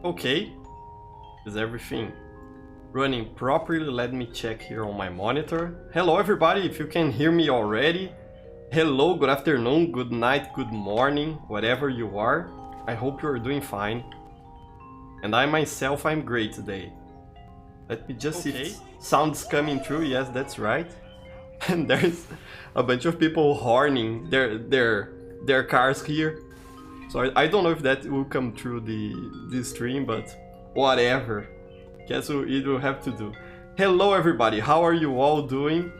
Okay, is everything running properly? Let me check here on my monitor. Hello everybody, if you can hear me already. Hello, good afternoon, good night, good morning, whatever you are. I hope you're doing fine. And I myself, I'm great today. Let me just see if sound's coming through. Yes, that's right. And there's a bunch of people horning their cars here. So I don't know if that will come through the stream, but whatever. Guess it will have to do. Hello everybody, how are you all doing?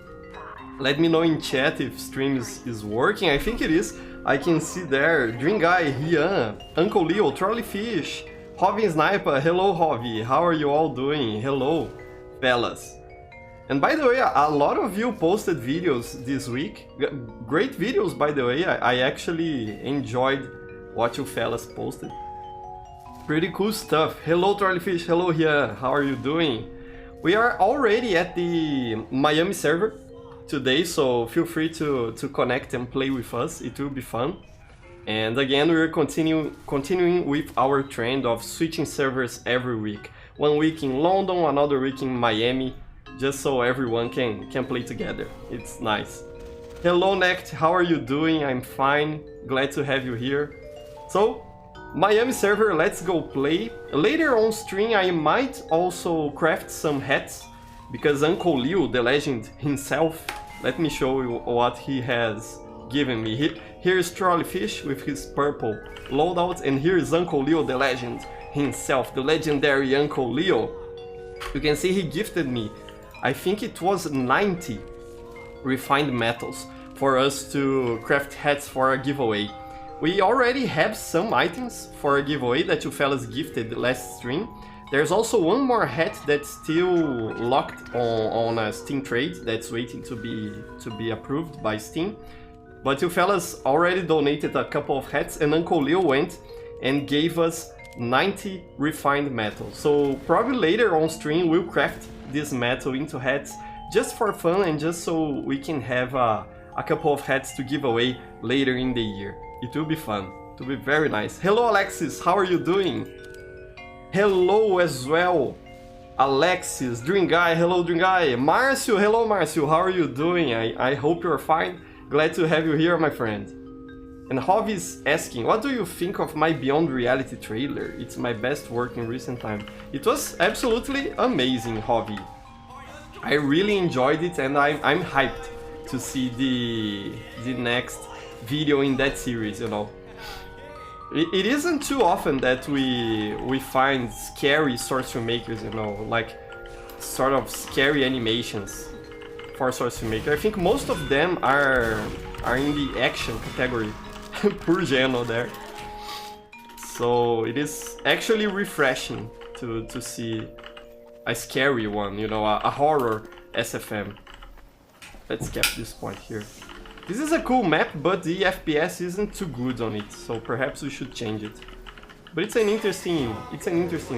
Let me know in chat if stream is working. I think it is. I can see there Dream Guy, Rian, Uncle Leo, Trolley Fish, Robin Sniper. Hello Robbie, how are you all doing? Hello fellas. And by the way, a lot of you posted videos this week. Great videos, by the way. I actually enjoyed what you fellas posted. Pretty cool stuff. Hello Trolleyfish, hello here, how are you doing? We are already at the Miami server today, so feel free to connect and play with us, it will be fun. And again, we're continuing with our trend of switching servers every week. 1 week in London, another week in Miami, just so everyone can play together. It's nice. Hello Nect, how are you doing? I'm fine, glad to have you here. So, Miami server, let's go play. Later on stream I might also craft some hats, because Uncle Leo, the legend himself, let me show you what he has given me. Here's Trolleyfish with his purple loadout, and here's Uncle Leo, the legend himself, the legendary Uncle Leo. You can see he gifted me, I think it was 90 refined metals for us to craft hats for a giveaway. We already have some items for a giveaway that you fellas gifted last stream. There's also one more hat that's still locked on a Steam trade that's waiting to be approved by Steam. But you fellas already donated a couple of hats, and Uncle Leo went and gave us 90 refined metal. So probably later on stream we'll craft this metal into hats just for fun and just so we can have a couple of hats to give away later in the year. It will be fun. It will be very nice. Hello Alexis, how are you doing? Hello as well, Alexis, Dream Guy, hello Dream Guy. Marcio, hello Marcio, how are you doing? I hope you're fine. Glad to have you here, my friend. And Hovi's asking, what do you think of my Beyond Reality trailer? It's my best work in recent time. It was absolutely amazing, Hovi. I really enjoyed it, and I'm hyped to see the next video in that series, you know. It isn't too often that we find scary source filmmakers, you know, like sort of scary animations for source filmmaker. I think most of them are in the action category. Poor Geno there. So it is actually refreshing to see a scary one, you know, a horror SFM. Let's cap this point here. This is a cool map, but the FPS isn't too good on it, so perhaps we should change it. But it's an interesting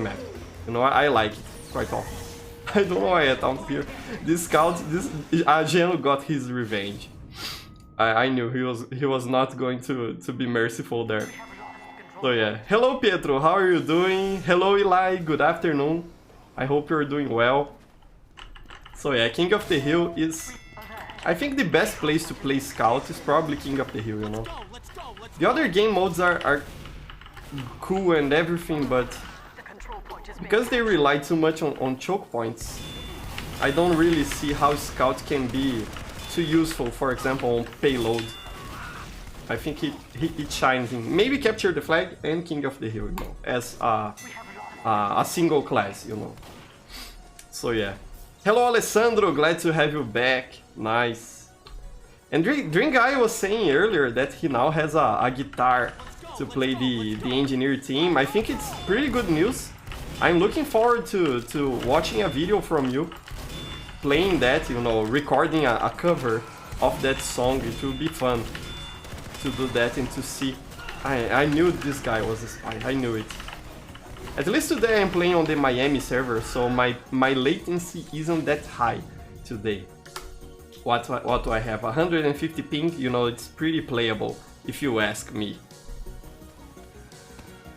map. You know, I like it quite often. I don't know why I thought here. This scout, Geno got his revenge. I knew he was not going to be merciful there. So yeah. Hello Pietro, how are you doing? Hello Eli, good afternoon. I hope you're doing well. So yeah, King of the Hill is, I think the best place to play Scout is probably King of the Hill, you know. The other game modes are cool and everything, but because they rely too much on choke points, I don't really see how Scout can be too useful, for example, on payload. I think it shines in maybe Capture the Flag and King of the Hill, you know, as a single class, you know. So yeah. Hello Alessandro, glad to have you back. Nice. And Dream Guy was saying earlier that he now has a guitar to play the engineer team. I think it's pretty good news. I'm looking forward to watching a video from you playing that, you know, recording a cover of that song. It will be fun to do that and to see. I knew this guy was a spy, I knew it. At least today I'm playing on the Miami server, so my latency isn't that high today. What do I have? 150 ping, you know, it's pretty playable, if you ask me.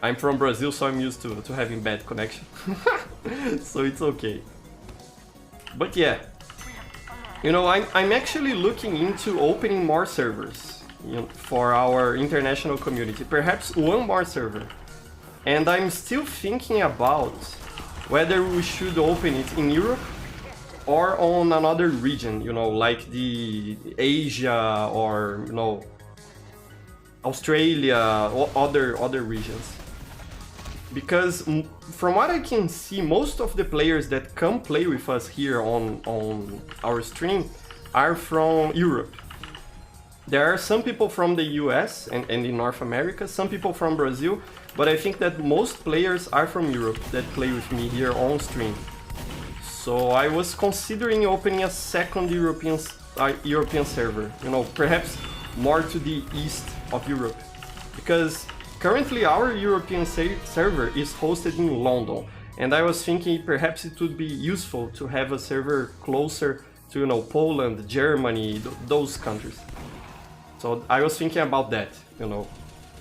I'm from Brazil, so I'm used to having bad connection. So it's okay. But yeah, you know, I'm actually looking into opening more servers, you know, for our international community. Perhaps one more server. And I'm still thinking about whether we should open it in Europe or on another region, you know, like the Asia or, you know, Australia or other regions. Because from what I can see, most of the players that come play with us here on our stream are from Europe. There are some people from the US and in North America, some people from Brazil, but I think that most players are from Europe that play with me here on stream. So I was considering opening a second European server, you know, perhaps more to the east of Europe. Because currently our European server is hosted in London, and I was thinking perhaps it would be useful to have a server closer to, you know, Poland, Germany, those countries. So I was thinking about that, you know.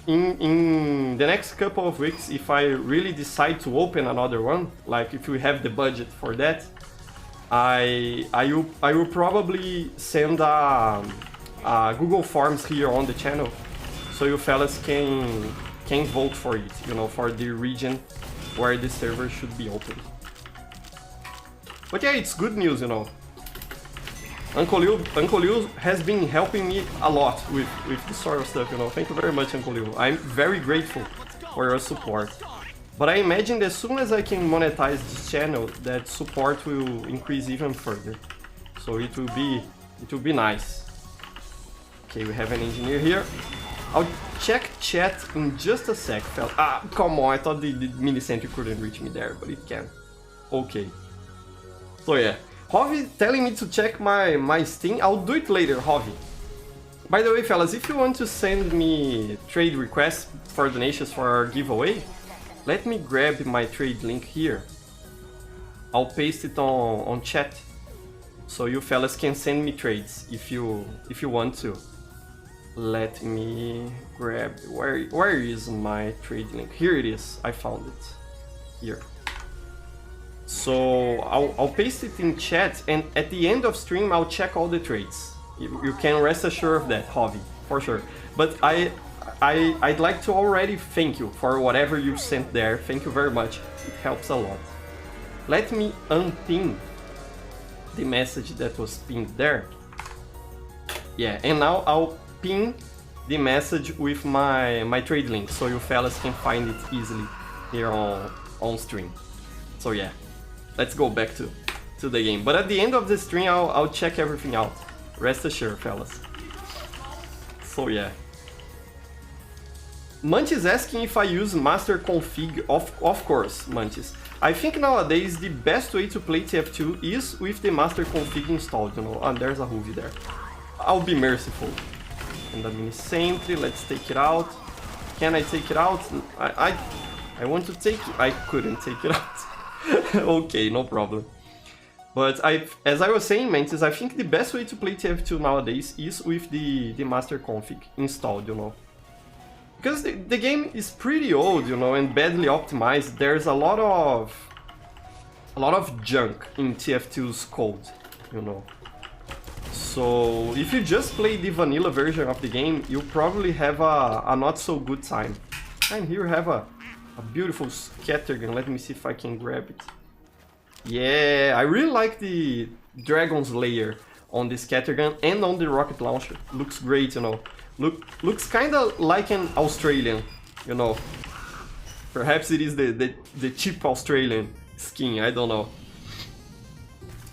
In the next couple of weeks, if I really decide to open another one, like if we have the budget for that, I will probably send a Google Forms here on the channel, so you fellas can vote for it, you know, for the region where the server should be opened. But yeah, it's good news, you know. Uncle Liu has been helping me a lot with this sort of stuff, you know. Thank you very much, Uncle Liu. I'm very grateful for your support. But I imagine that as soon as I can monetize this channel, that support will increase even further. So it will be nice. Okay, we have an engineer here. I'll check chat in just a sec, fella. Ah, come on, I thought the mini sentry couldn't reach me there, but it can. Okay. So yeah. Hovi telling me to check my Steam. I'll do it later, Hovi. By the way, fellas, if you want to send me trade requests for donations for our giveaway, let me grab my trade link here. I'll paste it on chat, so you fellas can send me trades if you want to. Let me grab, where is my trade link? Here it is, I found it. Here. So I'll paste it in chat, and at the end of stream I'll check all the trades. You can rest assured of that, Hovi, for sure. But I'd like to already thank you for whatever you sent there. Thank you very much. It helps a lot. Let me unpin the message that was pinned there. Yeah, and now I'll pin the message with my trade link, so you fellas can find it easily here on stream. So yeah. Let's go back to the game. But at the end of the stream, I'll check everything out. Rest assured, fellas. So yeah. Munch is asking if I use master config. Of course, Munch. I think nowadays the best way to play TF2 is with the master config installed, you know. And there's a Hoovy there. I'll be merciful. And the mini sentry, let's take it out. Can I take it out? I want to take it. I couldn't take it out. Okay, no problem. But as I was saying, Mantis, I think the best way to play TF2 nowadays is with the master config installed, you know. Because the game is pretty old, you know, and badly optimized. There's a lot of junk in TF2's code, you know. So if you just play the vanilla version of the game, you'll probably have a not so good time. And here we have a beautiful scattergun. Let me see if I can grab it. Yeah, I really like the Dragon's Lair on the scattergun and on the rocket launcher. Looks great, you know. Looks kind of like an Australian, you know. Perhaps it is the cheap Australian skin, I don't know.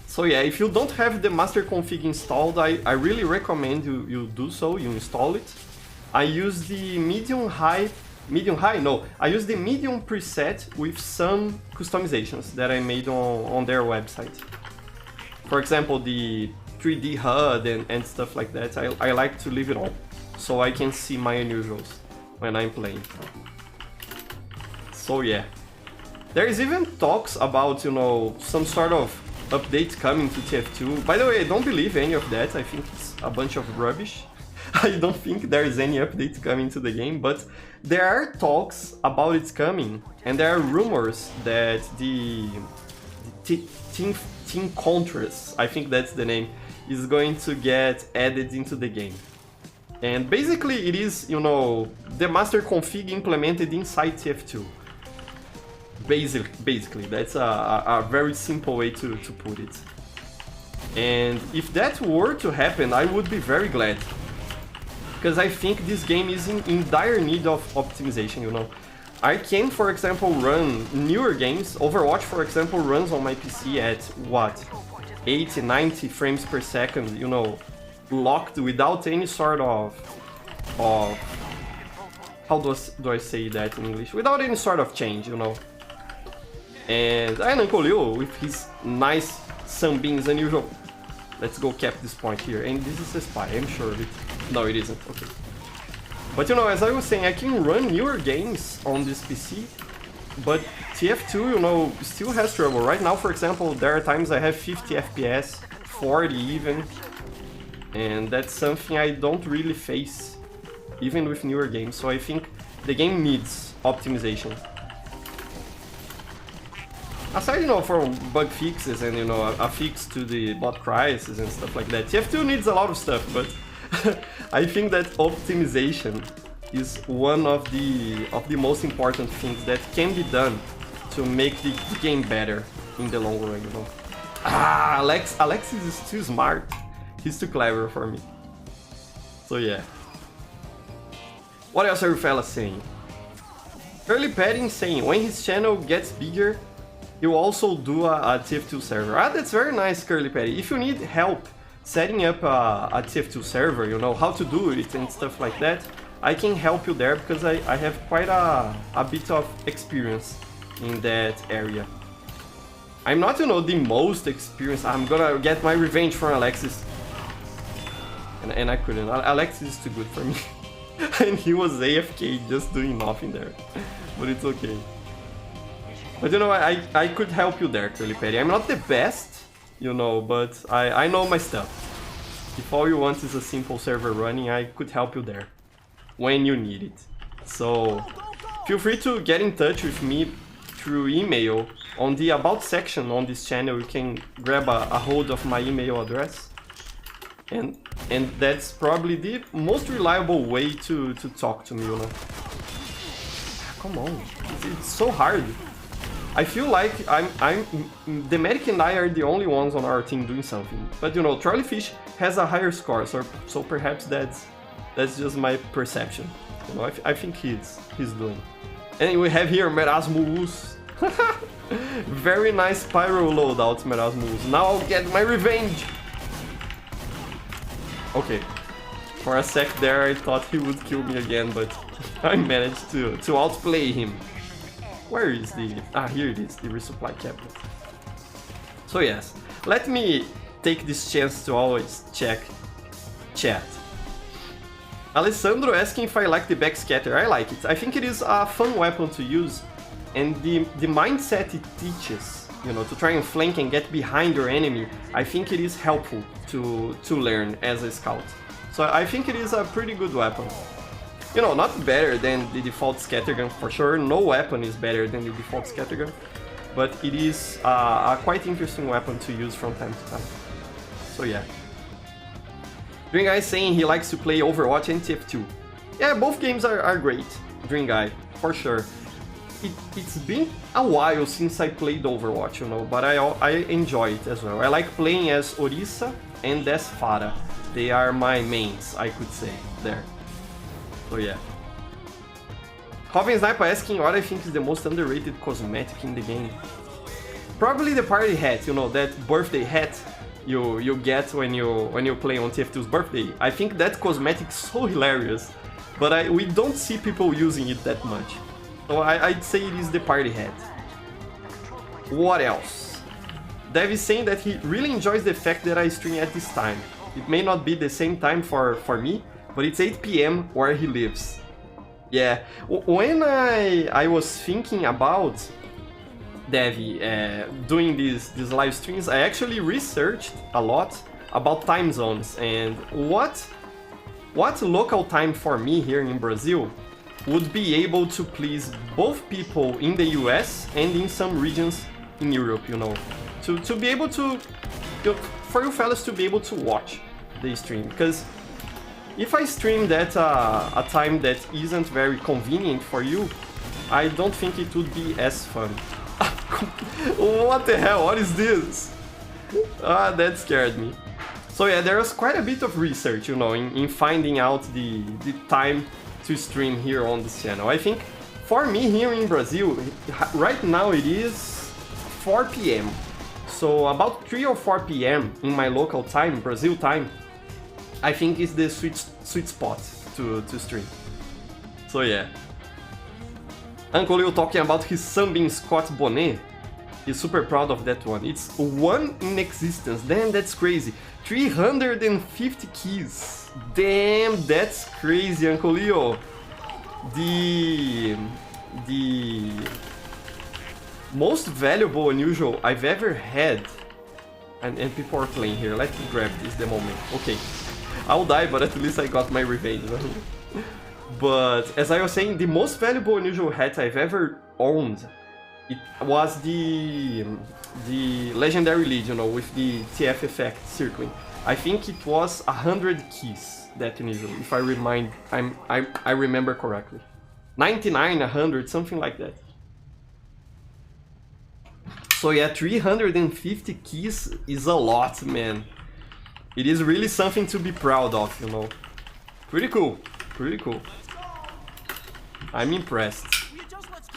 So yeah, if you don't have the master config installed, I really recommend you do so, you install it. I use the I use the medium preset with some customizations that I made on their website. For example, the 3D HUD and stuff like that, I like to leave it on, so I can see my unusuals when I'm playing. So yeah. There is even talks about, you know, some sort of update coming to TF2. By the way, I don't believe any of that, I think it's a bunch of rubbish. I don't think there is any update coming to the game, but there are talks about it's coming, and there are rumors that the Team Contras, I think that's the name, is going to get added into the game. And basically it is, you know, the master config implemented inside TF2. Basically, that's a very simple way to put it. And if that were to happen, I would be very glad. Because I think this game is in dire need of optimization, you know. I can, for example, run newer games. Overwatch, for example, runs on my PC at, what, 80, 90 frames per second, you know, locked without any sort of how do I say that in English? Without any sort of change, you know. And Uncle Leo, with his nice sunbeams unusual... Let's go cap this point here. And this is a spy, I'm sure of it. No, it isn't. Okay. But you know, as I was saying, I can run newer games on this PC, but TF2, you know, still has trouble. Right now, for example, there are times I have 50 FPS, 40 even, and that's something I don't really face, even with newer games. So I think the game needs optimization. Aside, you know, from bug fixes and, you know, a fix to the bot crisis and stuff like that, TF2 needs a lot of stuff, but I think that optimization is one of the most important things that can be done to make the game better in the long run, you know. Ah, Alex is too smart. He's too clever for me. So yeah. What else are you fellas saying? Curly Padding saying, when his channel gets bigger, he'll also do a TF2 server. Ah, that's very nice, Curly Patty. If you need help setting up a TF2 server, you know, how to do it and stuff like that, I can help you there because I have quite a bit of experience in that area. I'm not, you know, the most experienced. I'm gonna get my revenge from Alexis. And I couldn't. Alexis is too good for me. And he was AFK just doing nothing there. But it's okay. But you know, I could help you there, Curly Patty. I'm not the best, you know, but I know my stuff. If all you want is a simple server running, I could help you there when you need it. So feel free to get in touch with me through email. On the About section on this channel, you can grab a hold of my email address. And that's probably the most reliable way to talk to me, you know. Come on, it's so hard. I feel like the medic and I are the only ones on our team doing something. But you know, Charlie Fish has a higher score, so perhaps that's just my perception. You know, I think he's doing. And we have here Merasmus. Very nice pyro loadout, Merasmus. Now I'll get my revenge. Okay. For a sec there, I thought he would kill me again, but I managed to outplay him. Where is the... Ah, here it is, the resupply cabinet. So yes, let me take this chance to always check chat. Alessandro asking if I like the backscatter. I like it. I think it is a fun weapon to use, and the mindset it teaches, you know, to try and flank and get behind your enemy, I think it is helpful to learn as a scout. So I think it is a pretty good weapon. You know, not better than the default scattergun for sure. No weapon is better than the default scattergun, but it is a quite interesting weapon to use from time to time. So yeah. Dream Guy saying he likes to play Overwatch and TF2. Yeah, both games are great. Dream Guy, for sure. It's been a while since I played Overwatch, you know, but I enjoy it as well. I like playing as Orisa and as Pharah. They are my mains, I could say, there. So yeah. Robin Sniper asking what I think is the most underrated cosmetic in the game. Probably the party hat, you know, that birthday hat you get when you play on TF2's birthday. I think that cosmetic is so hilarious, but we don't see people using it that much. So I'd say it is the party hat. What else? Dev is saying that he really enjoys the fact that I stream at this time. It may not be the same time for me, but it's 8 PM where he lives. Yeah, when I was thinking about Devi doing these live streams, I actually researched a lot about time zones, and what what local time for me here in Brazil would be able to please both people in the US and in some regions in Europe, you know, to be able to, for you fellas to be able to watch the stream, because if I stream that a time that isn't very convenient for you, I don't think it would be as fun. What the hell, what is this? That scared me. So yeah, there was quite a bit of research, you know, in finding out the time to stream here on this channel. I think for me here in Brazil, right now it is 4 p.m. So about 3 or 4 p.m. in my local time, Brazil time, I think is the sweet spot to stream. So yeah. Uncle Leo talking about his Sunbeam Scott Bonnet. He's super proud of that one. It's one in existence. Damn, that's crazy. 350 keys. Damn, that's crazy, Uncle Leo. The most valuable unusual I've ever had. And people are playing here. Let me grab this the moment. Okay. I'll die, but at least I got my revenge. But as I was saying, the most valuable unusual hat I've ever owned, it was the Legendary Lead, you know, with the TF effect circling. I think it was 100 keys, that unusual, if I remember correctly. 99, 100, something like that. So yeah, 350 keys is a lot, man. It is really something to be proud of, you know. Pretty cool, pretty cool. I'm impressed.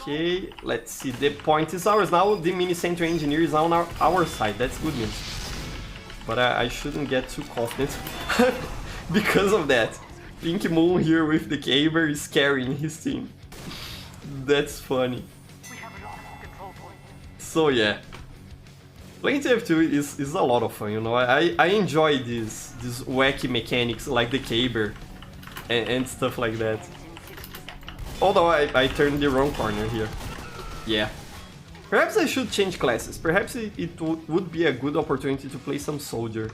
Okay, let's see, the point is ours now. The mini center engineer is on our side, that's good news. But I shouldn't get too confident because of that. Pink Moon here with the Caber is carrying his team. That's funny. So yeah, playing TF2 is a lot of fun, you know. I enjoy these wacky mechanics like the Caber and stuff like that. Although I turned the wrong corner here. Yeah. Perhaps I should change classes. Perhaps it would be a good opportunity to play some soldier.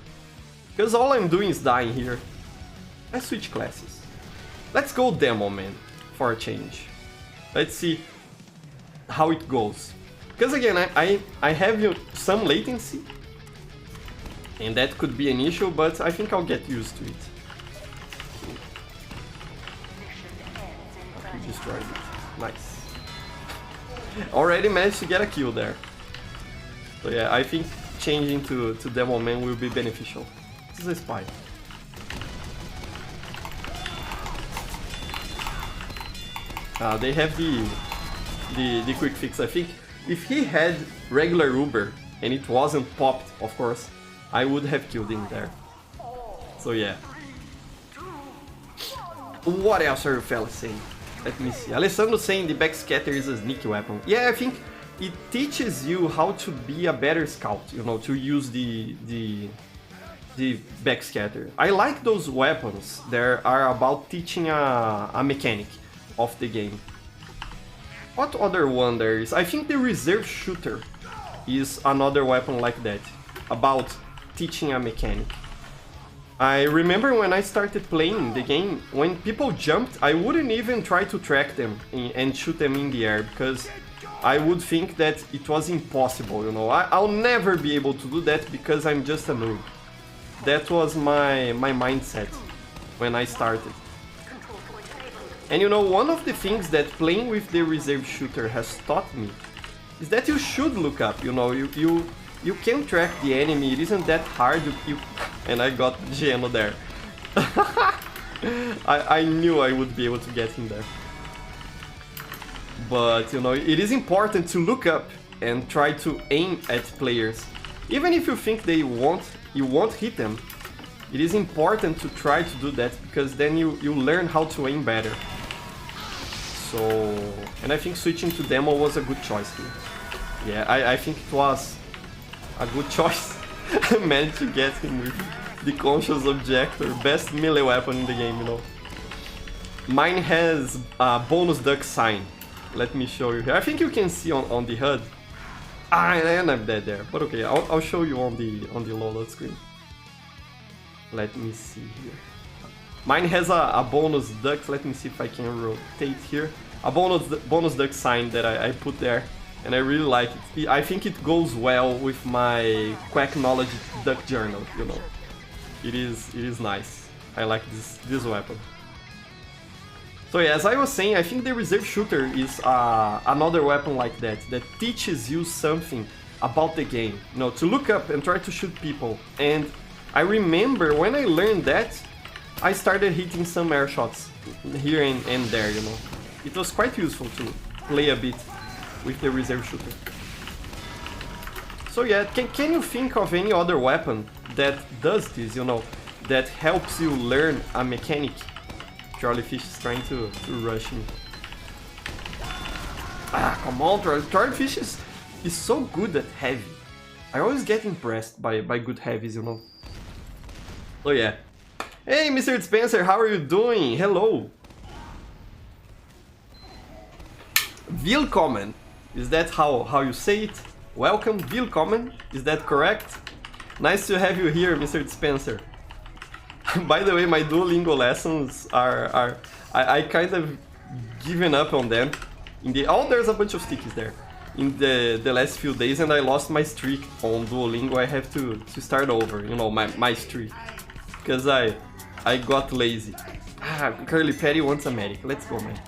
Because all I'm doing is dying here. Let's switch classes. Let's go demo, man, for a change. Let's see how it goes. Because again, I have some latency. And that could be an issue, but I think I'll get used to it. Destroyed it. Nice. Already managed to get a kill there. So yeah, I think changing to Demo Man will be beneficial. This is a spy. They have the quick fix. I think if he had regular Uber and it wasn't popped, of course, I would have killed him there. So yeah. What else are you fellas saying? Let me see. Alessandro saying the backscatter is a sneaky weapon. Yeah, I think it teaches you how to be a better scout, you know, to use the backscatter. I like those weapons that are about teaching a mechanic of the game. What other one there is? I think the reserve shooter is another weapon like that, about teaching a mechanic. I remember when I started playing the game, when people jumped, I wouldn't even try to track them and shoot them in the air, because I would think that it was impossible, you know. I'll never be able to do that because I'm just a noob. That was my mindset when I started. And you know, one of the things that playing with the reserve shooter has taught me is that you should look up, you know, you can track the enemy, it isn't that hard, and I got Gmod there. I knew I would be able to get him there. But, you know, it is important to look up and try to aim at players. Even if you think you won't hit them, it is important to try to do that, because then you learn how to aim better. So, and I think switching to demo was a good choice here. Yeah, I think it was a good choice. I managed to get him with the Conscious Objector, best melee weapon in the game, you know. Mine has a bonus duck sign. Let me show you here. I think you can see on the HUD. And I'm dead there, but okay, I'll show you on the load screen. Let me see here. Mine has a bonus duck. Let me see if I can rotate here. A bonus duck sign that I put there, and I really like it. I think it goes well with my Quack Knowledge duck journal, you know. It is nice. I like this weapon. So yeah, as I was saying, I think the reserve shooter is another weapon like that teaches you something about the game, you know, to look up and try to shoot people. And I remember when I learned that, I started hitting some air shots here and there, you know. It was quite useful to play a bit with the reserve shooter. So yeah, can you think of any other weapon that does this, you know, that helps you learn a mechanic? Charlie Fish is trying to rush me. Ah, come on, Charlie Fish is so good at heavy. I always get impressed by good heavies, you know. So yeah. Hey, Mr. Spencer, how are you doing? Hello. Willkommen. Is that how you say it? Welcome, Willkommen. Is that correct? Nice to have you here, Mr. Spencer. By the way, my Duolingo lessons I kind of given up on them. Oh, there's a bunch of stickies there. In the last few days, and I lost my streak on Duolingo. I have to start over, you know, my streak. Because I got lazy. Ah, Curly Patty wants a medic. Let's go, man.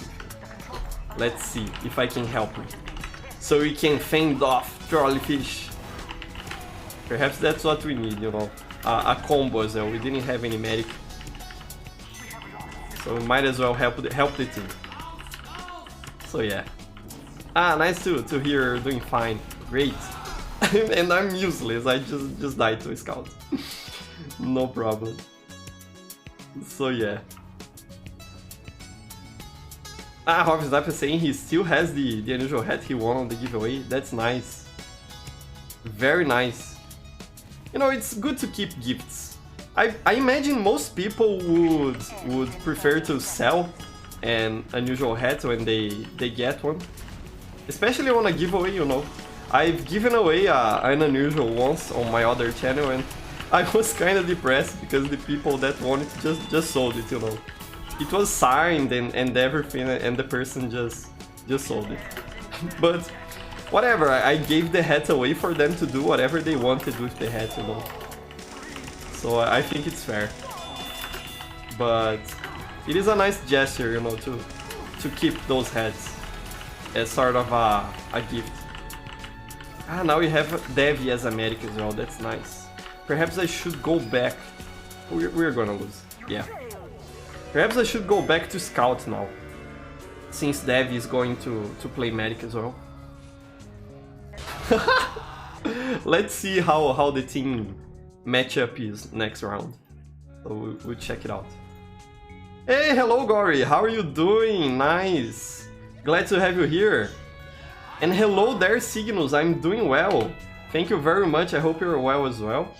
Let's see if I can help him. So we can fend off Charlie Fish. Perhaps that's what we need, you know. A combo as well. We didn't have any medic. So we might as well help the team. So yeah. Ah, nice to hear you're doing fine. Great. And I'm useless. I just died to a scout. No problem. So yeah. Ah, Hobbs is saying he still has the unusual hat he won on the giveaway. That's nice. Very nice. You know, it's good to keep gifts. I imagine most people would prefer to sell an unusual hat when they get one. Especially on a giveaway, you know. I've given away an unusual once on my other channel, and I was kind of depressed because the people that won it just sold it, you know. It was signed and everything, and the person just sold it. But whatever, I gave the hat away for them to do whatever they wanted with the hat, you know. So I think it's fair. But it is a nice gesture, you know, to keep those hats as sort of a gift. Ah, now we have Devi as a medic as well, that's nice. Perhaps I should go back. We're gonna lose, yeah. Perhaps I should go back to Scout now, since Devi is going to play medic as well. Let's see how the team matchup is next round. So we'll check it out. Hey, hello Gory, how are you doing? Nice. Glad to have you here. And hello there, Cygnus, I'm doing well. Thank you very much, I hope you're well as well.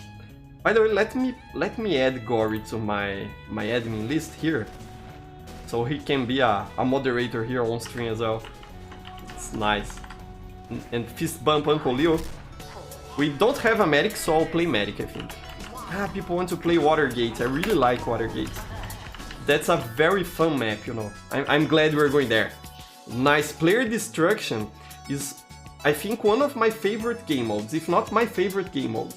By the way, let me add Gory to my admin list here. So he can be a moderator here on stream as well. It's nice. And fist bump Uncle Leo. We don't have a medic, so I'll play medic, I think. Ah, people want to play Watergate. I really like Watergate. That's a very fun map, you know. I'm glad we're going there. Nice. Player Destruction is, I think, one of my favorite game modes, if not my favorite game mode.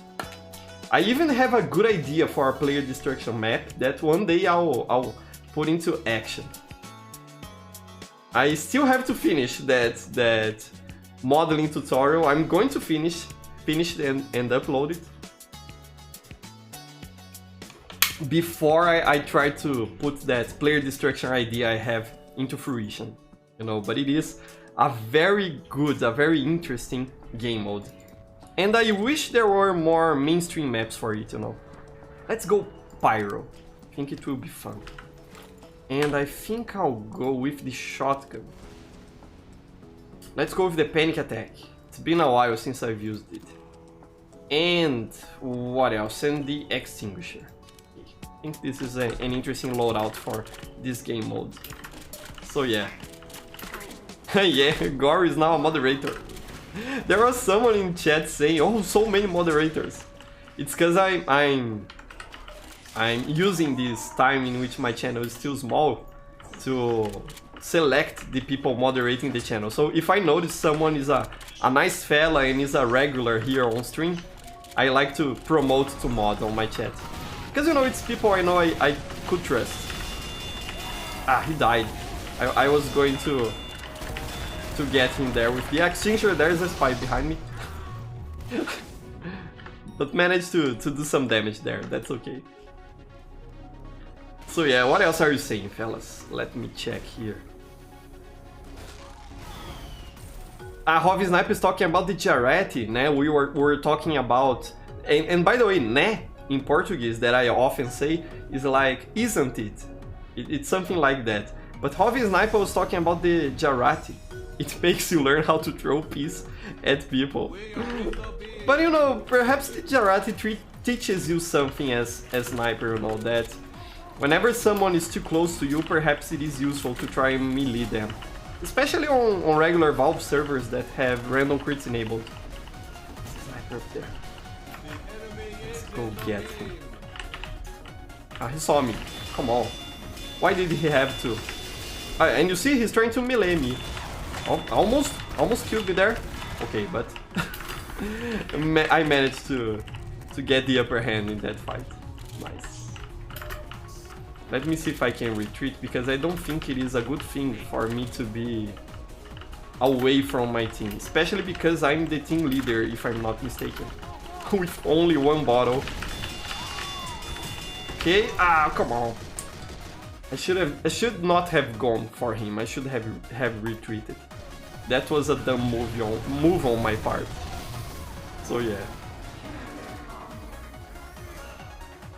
I even have a good idea for a Player Destruction map that one day I'll put into action. I still have to finish that modeling tutorial. I'm going to finish it and upload it before I try to put that player destruction idea I have into fruition, you know. But it is a very good, a very interesting game mode, and I wish there were more mainstream maps for it, you know. Let's go Pyro. I think it will be fun, and I think I'll go with the shotgun. Let's go with the panic attack. It's been a while since I've used it. And what else? And the extinguisher. I think this is an interesting loadout for this game mode. So yeah. Yeah, Gore is now a moderator. There was someone in chat saying, oh, so many moderators. It's because I'm using this time in which my channel is still small to select the people moderating the channel. So if I notice someone is a nice fella and is a regular here on stream, I like to promote to mod on my chat. Because, you know, it's people I know I could trust. Ah, he died. I was going to get him there with the extinguisher. There's a spy behind me. But managed to do some damage there. That's okay. So yeah, what else are you saying, fellas? Let me check here. Hobby Sniper is talking about the Jarete, né? We were talking about... And by the way, né, in Portuguese, that I often say, is like, isn't it? It's something like that. But Hobby Sniper was talking about the Jarete. It makes you learn how to throw peas at people. But you know, perhaps the Jarete teaches you something as Sniper, you know, that whenever someone is too close to you, perhaps it is useful to try and melee them. Especially on regular Valve servers that have random crits enabled. Sniper up there. Let's go get him. Ah, he saw me. Come on. Why did he have to? And you see, he's trying to melee me. Oh, almost killed me there. Okay, but I managed to get the upper hand in that fight. Nice. Let me see if I can retreat, because I don't think it is a good thing for me to be away from my team. Especially because I'm the team leader, if I'm not mistaken. With only one bottle. Okay, come on. I should not have gone for him. I should have retreated. That was a dumb move on my part. So yeah.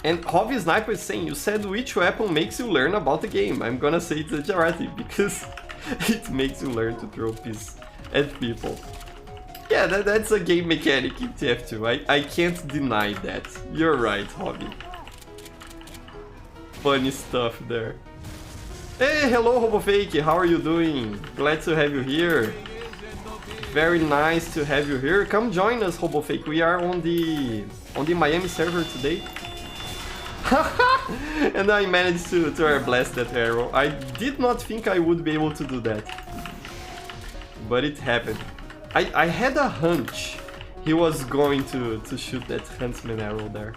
And Hobby Sniper is saying, you said which weapon makes you learn about the game. I'm gonna say it's a Jarete, because it makes you learn to throw peas at people. Yeah, that's a game mechanic in TF2. I can't deny that. You're right, Hobby. Funny stuff there. Hey, hello RoboFake, how are you doing? Glad to have you here. Very nice to have you here. Come join us, RoboFake. We are on the Miami server today. And I managed to air blast that arrow. I did not think I would be able to do that. But it happened. I had a hunch he was going to shoot that huntsman arrow there.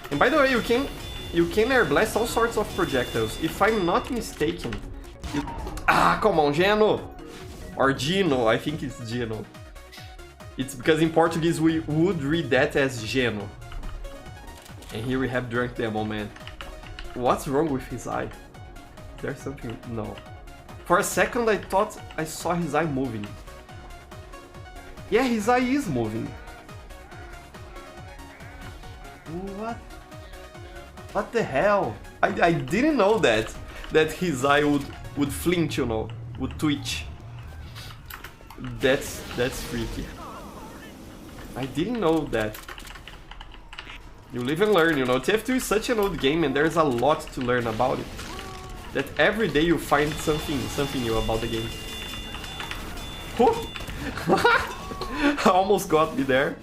And by the way, you can air blast all sorts of projectiles. If I'm not mistaken, come on, Geno! Or Gino, I think it's Gino. It's because in Portuguese we would read that as Geno. And here we have Drunk Demo, man. What's wrong with his eye? There's something... no. For a second I thought I saw his eye moving. Yeah, his eye is moving. What? What the hell? I didn't know that his eye would flinch, you know, would twitch. That's freaky. I didn't know that. You live and learn, you know. TF2 is such an old game and there's a lot to learn about it. That every day you find something new about the game. Almost got me there.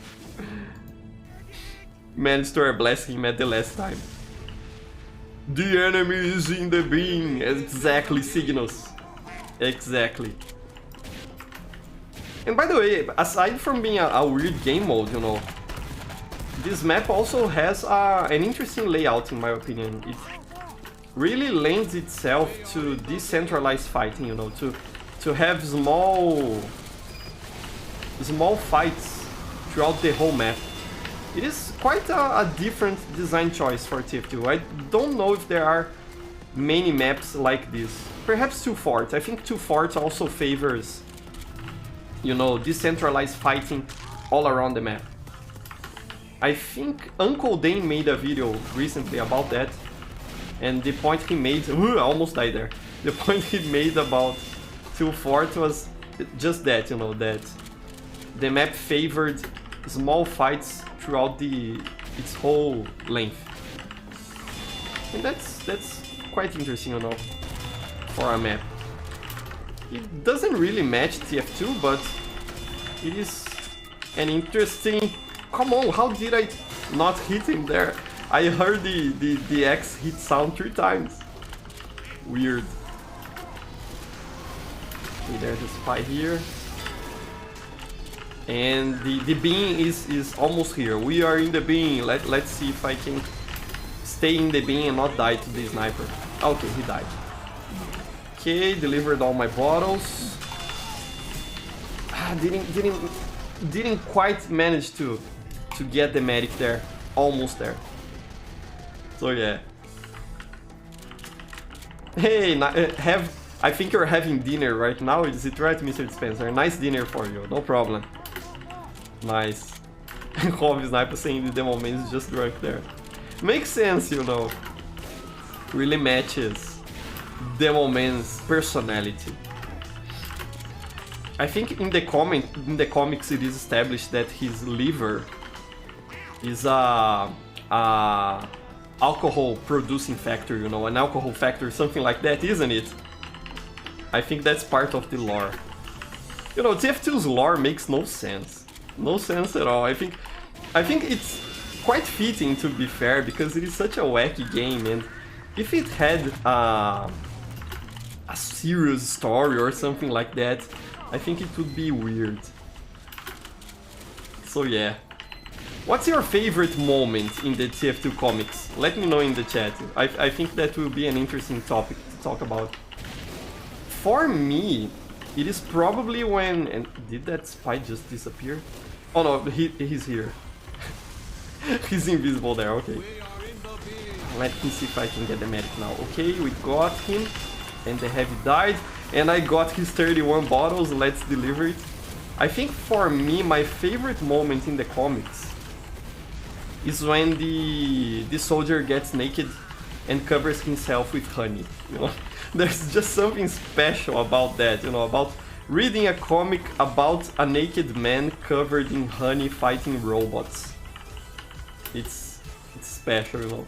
Managed to blast him at the last time. The enemy is in the beam. Exactly, Signos. Exactly. And by the way, aside from being a weird game mode, you know, this map also has an interesting layout, in my opinion. It really lends itself to decentralized fighting, you know, to have small fights throughout the whole map. It is quite a different design choice for TF2. I don't know if there are many maps like this. Perhaps 2 Fort. I think 2 Fort also favors, you know, decentralized fighting all around the map. I think Uncle Dane made a video recently about that, and the point he made... I almost died there. The point he made about 2 Fort was just that, you know, that the map favored small fights throughout its whole length. And that's quite interesting, you know, for a map. It doesn't really match TF2, but it is an interesting... Come on, how did I not hitting there. I heard the X hit sound 3 times. Weird. Okay, there's a spy here. And the beam is almost here. We are in the beam. Let's see if I can stay in the beam and not die to the sniper. Okay, he died. Okay, delivered all my bottles. Didn't quite manage to get the medic there. Almost there. So yeah. Hey, I think you're having dinner right now. Is it right, Mr. Spencer? Nice dinner for you. No problem. Nice. Hobby Sniper saying the demo man is just drunk there. Makes sense, you know. Really matches demo man's personality. I think in the comics it is established that his liver is a alcohol producing factory, you know, an alcohol factory, something like that, isn't it? I think that's part of the lore. You know, TF2's lore makes no sense. No sense at all. I think it's quite fitting, to be fair, because it is such a wacky game, and if it had a serious story or something like that, I think it would be weird. So yeah. What's your favorite moment in the TF2 comics? Let me know in the chat. I think that will be an interesting topic to talk about. For me, it is probably when... And did that spy just disappear? Oh no, he's here. He's invisible there, okay. Let me see if I can get the medic now. Okay, we got him. And the heavy died. And I got his 31 bottles, let's deliver it. I think for me, my favorite moment in the comics is when the soldier gets naked and covers himself with honey, you know? There's just something special about that, you know, about reading a comic about a naked man covered in honey fighting robots. It's special, you know.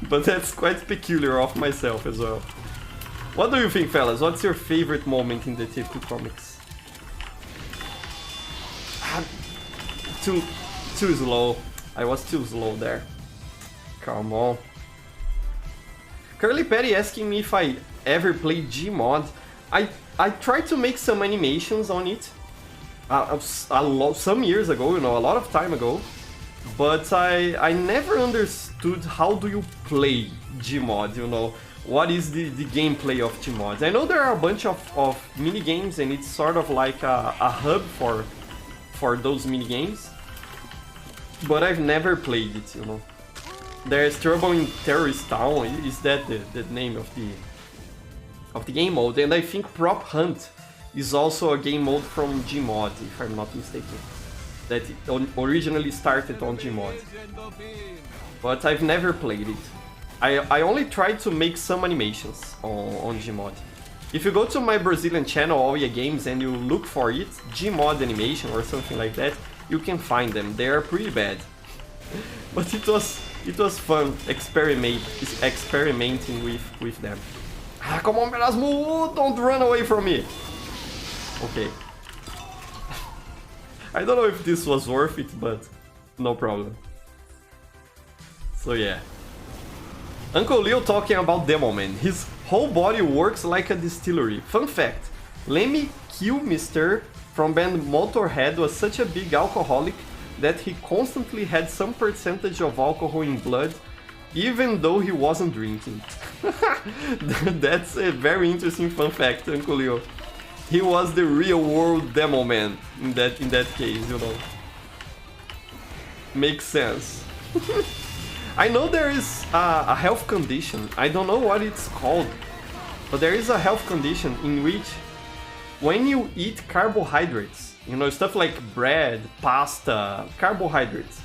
But that's quite peculiar of myself as well. What do you think, fellas? What's your favorite moment in the TF2 comics? Too slow. I was too slow there. Come on. Curly Patty asking me if I ever played Gmod. I tried to make some animations on it some years ago, you know, a lot of time ago. But I never understood how do you play Gmod, you know. What is the gameplay of Gmod? I know there are a bunch of mini games, and it's sort of like a hub for those mini games. But I've never played it, you know. There's Trouble in Terrorist Town, is that the name of the game mode? And I think Prop Hunt is also a game mode from Gmod, if I'm not mistaken. That it originally started on Gmod. But I've never played it. I only tried to make some animations on Gmod. If you go to my Brazilian channel, All Yeah Games, and you look for it, Gmod animation or something like that, you can find them. They are pretty bad. But it was fun experimenting with them. Ah, come on, Erasmo! Don't run away from me! Okay. I don't know if this was worth it, but no problem. So yeah. Uncle Leo talking about Demo Man. His whole body works like a distillery. Fun fact, Lemmy Kilmister from band Motorhead was such a big alcoholic that he constantly had some percentage of alcohol in blood, even though he wasn't drinking. That's a very interesting fun fact, Uncle Leo. He was the real world Demo Man in that case, you know. Makes sense. I know there is a health condition, I don't know what it's called, but there is a health condition in which when you eat carbohydrates, you know, stuff like bread, pasta, carbohydrates,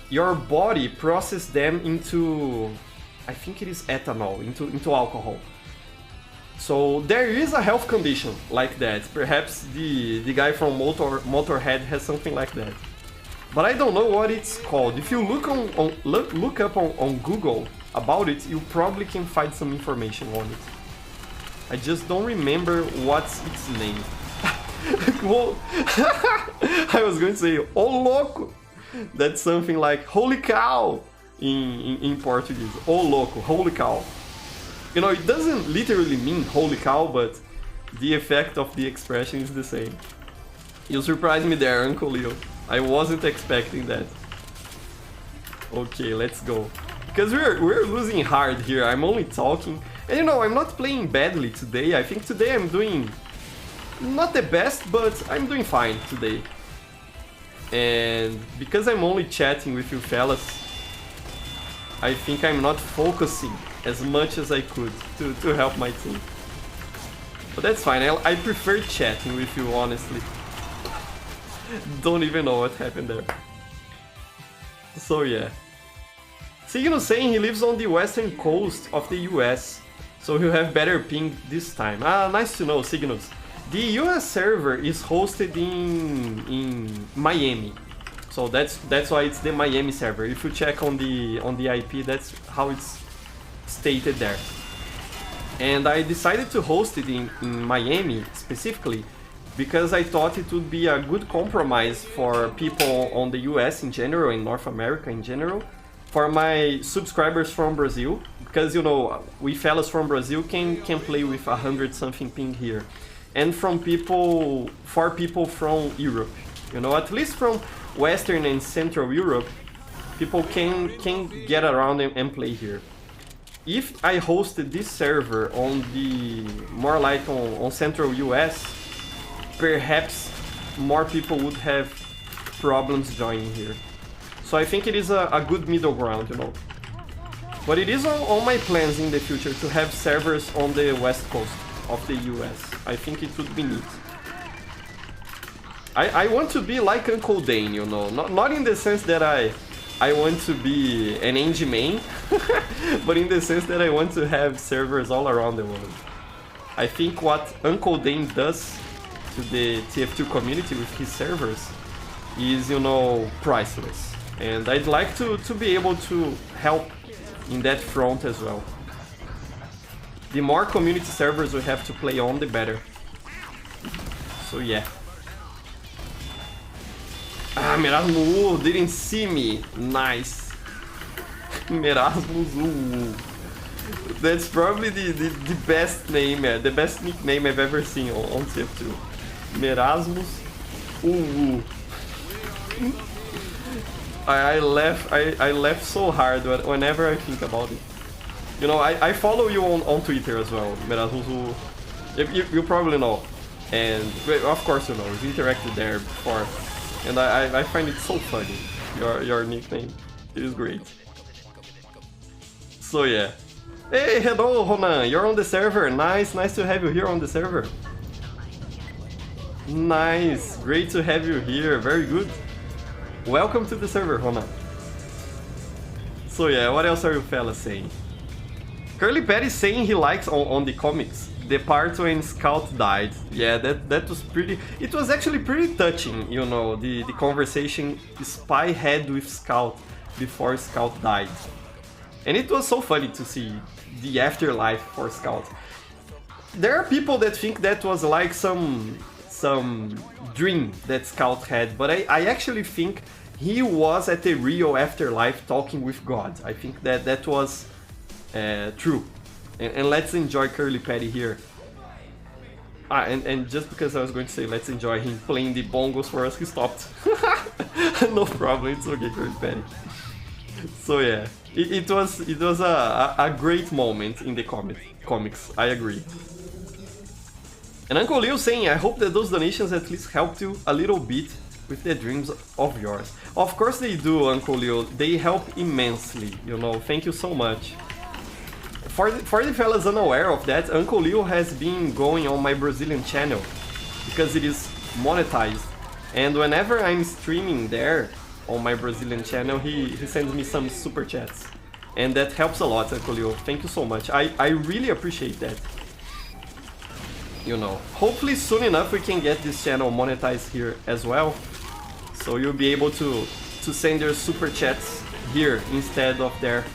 your body processes them into, I think it is ethanol, into alcohol. So there is a health condition like that. Perhaps the guy from Motorhead has something like that. But I don't know what it's called. If you look up on Google about it, you probably can find some information on it. I just don't remember what's its name. Well, I was going to say, oh loco! That's something like holy cow in Portuguese. Oh louco, holy cow. You know, it doesn't literally mean holy cow, but the effect of the expression is the same. You surprised me there, Uncle Leo. I wasn't expecting that. Okay, let's go. Because we're losing hard here. I'm only talking. And you know, I'm not playing badly today. I think today I'm doing not the best, but I'm doing fine today. And because I'm only chatting with you fellas, I think I'm not focusing as much as I could to help my team. But that's fine, I prefer chatting with you, honestly. Don't even know what happened there. So yeah. Signo saying he lives on the western coast of the US, so he'll have better ping this time. Ah, nice to know, Signos. The US server is hosted in Miami, so that's why it's the Miami server. If you check on the IP, that's how it's stated there. And I decided to host it in Miami specifically because I thought it would be a good compromise for people on the US in general, in North America in general, for my subscribers from Brazil, because you know, we fellas from Brazil can play with 100 something ping here. And for people from Europe, you know, at least from Western and Central Europe, people can get around and play here. If I hosted this server on the more like on Central US, perhaps more people would have problems joining here. So I think it is a good middle ground, you know. But it is on my plans in the future to have servers on the west coast of the US. I think it would be neat. I want to be like Uncle Dane, you know, not in the sense that I want to be an Angie main, but in the sense that I want to have servers all around the world. I think what Uncle Dane does to the TF2 community with his servers is, you know, priceless. And I'd like to be able to help in that front as well. The more community servers we have to play on, the better. So yeah. Ah, Merasmus didn't see me. Nice. Merasmus. That's probably the best name, the best nickname I've ever seen on TF2. Merasmus. I laugh so hard whenever I think about it. You know, I follow you on Twitter as well, Merasmus. You probably know. And of course you know, we've interacted there before. And I find it so funny, your nickname. It is great. So yeah. Hey, hello Ronan, you're on the server. Nice to have you here on the server. Nice, great to have you here, very good. Welcome to the server, Ronan. So yeah, what else are you fellas saying? Curly Patty saying he likes on the comics the part when Scout died. Yeah, that was pretty... It was actually pretty touching, you know, the conversation Spy had with Scout before Scout died. And it was so funny to see the afterlife for Scout. There are people that think that was like some dream that Scout had, but I actually think he was at the real afterlife talking with God. I think that was true. And let's enjoy Curly Patty here. And just because I was going to say let's enjoy him playing the bongos for us, he stopped. No problem, it's okay, Curly Patty. So yeah, it was a great moment in the comics, I agree. And Uncle Leo saying, I hope that those donations at least helped you a little bit with the dreams of yours. Of course they do, Uncle Leo, they help immensely, you know, thank you so much. For the fellas unaware of that, Uncle Leo has been going on my Brazilian channel because it is monetized, and whenever I'm streaming there on my Brazilian channel, he sends me some super chats, and that helps a lot, Uncle Leo. Thank you so much. I really appreciate that. You know, hopefully soon enough we can get this channel monetized here as well, so you'll be able to send your super chats here instead of there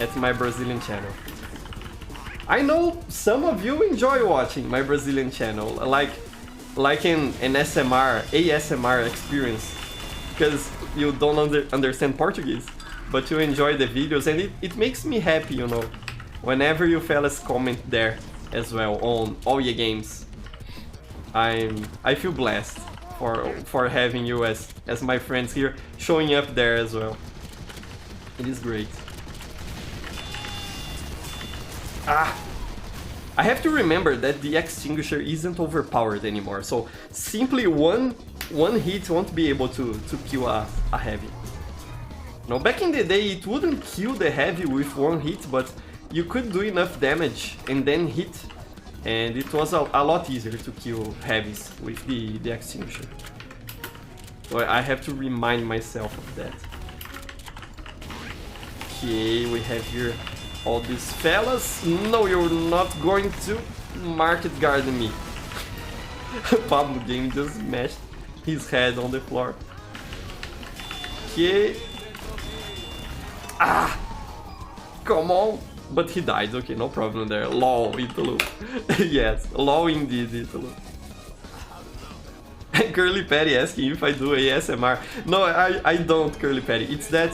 at my Brazilian channel. I know some of you enjoy watching my Brazilian channel, like an ASMR experience. because you don't understand Portuguese, but you enjoy the videos, and it makes me happy, you know, whenever you fellas comment there as well on all your games. I feel blessed for having you as my friends here, showing up there as well. It is great. I have to remember that the extinguisher isn't overpowered anymore, so simply one hit won't be able to kill a heavy. Now, back in the day, it wouldn't kill the heavy with one hit, but you could do enough damage and then hit, and it was a lot easier to kill heavies with the extinguisher. So I have to remind myself of that. Okay, we have here all these fellas. No, you're not going to market garden me. Pablo Game just smashed his head on the floor. Okay. Come on. But he died. Okay, no problem there. LOL, Italo. Yes, LOL indeed, Italo. Curly Patty asking if I do ASMR. No, I don't, Curly Patty. It's that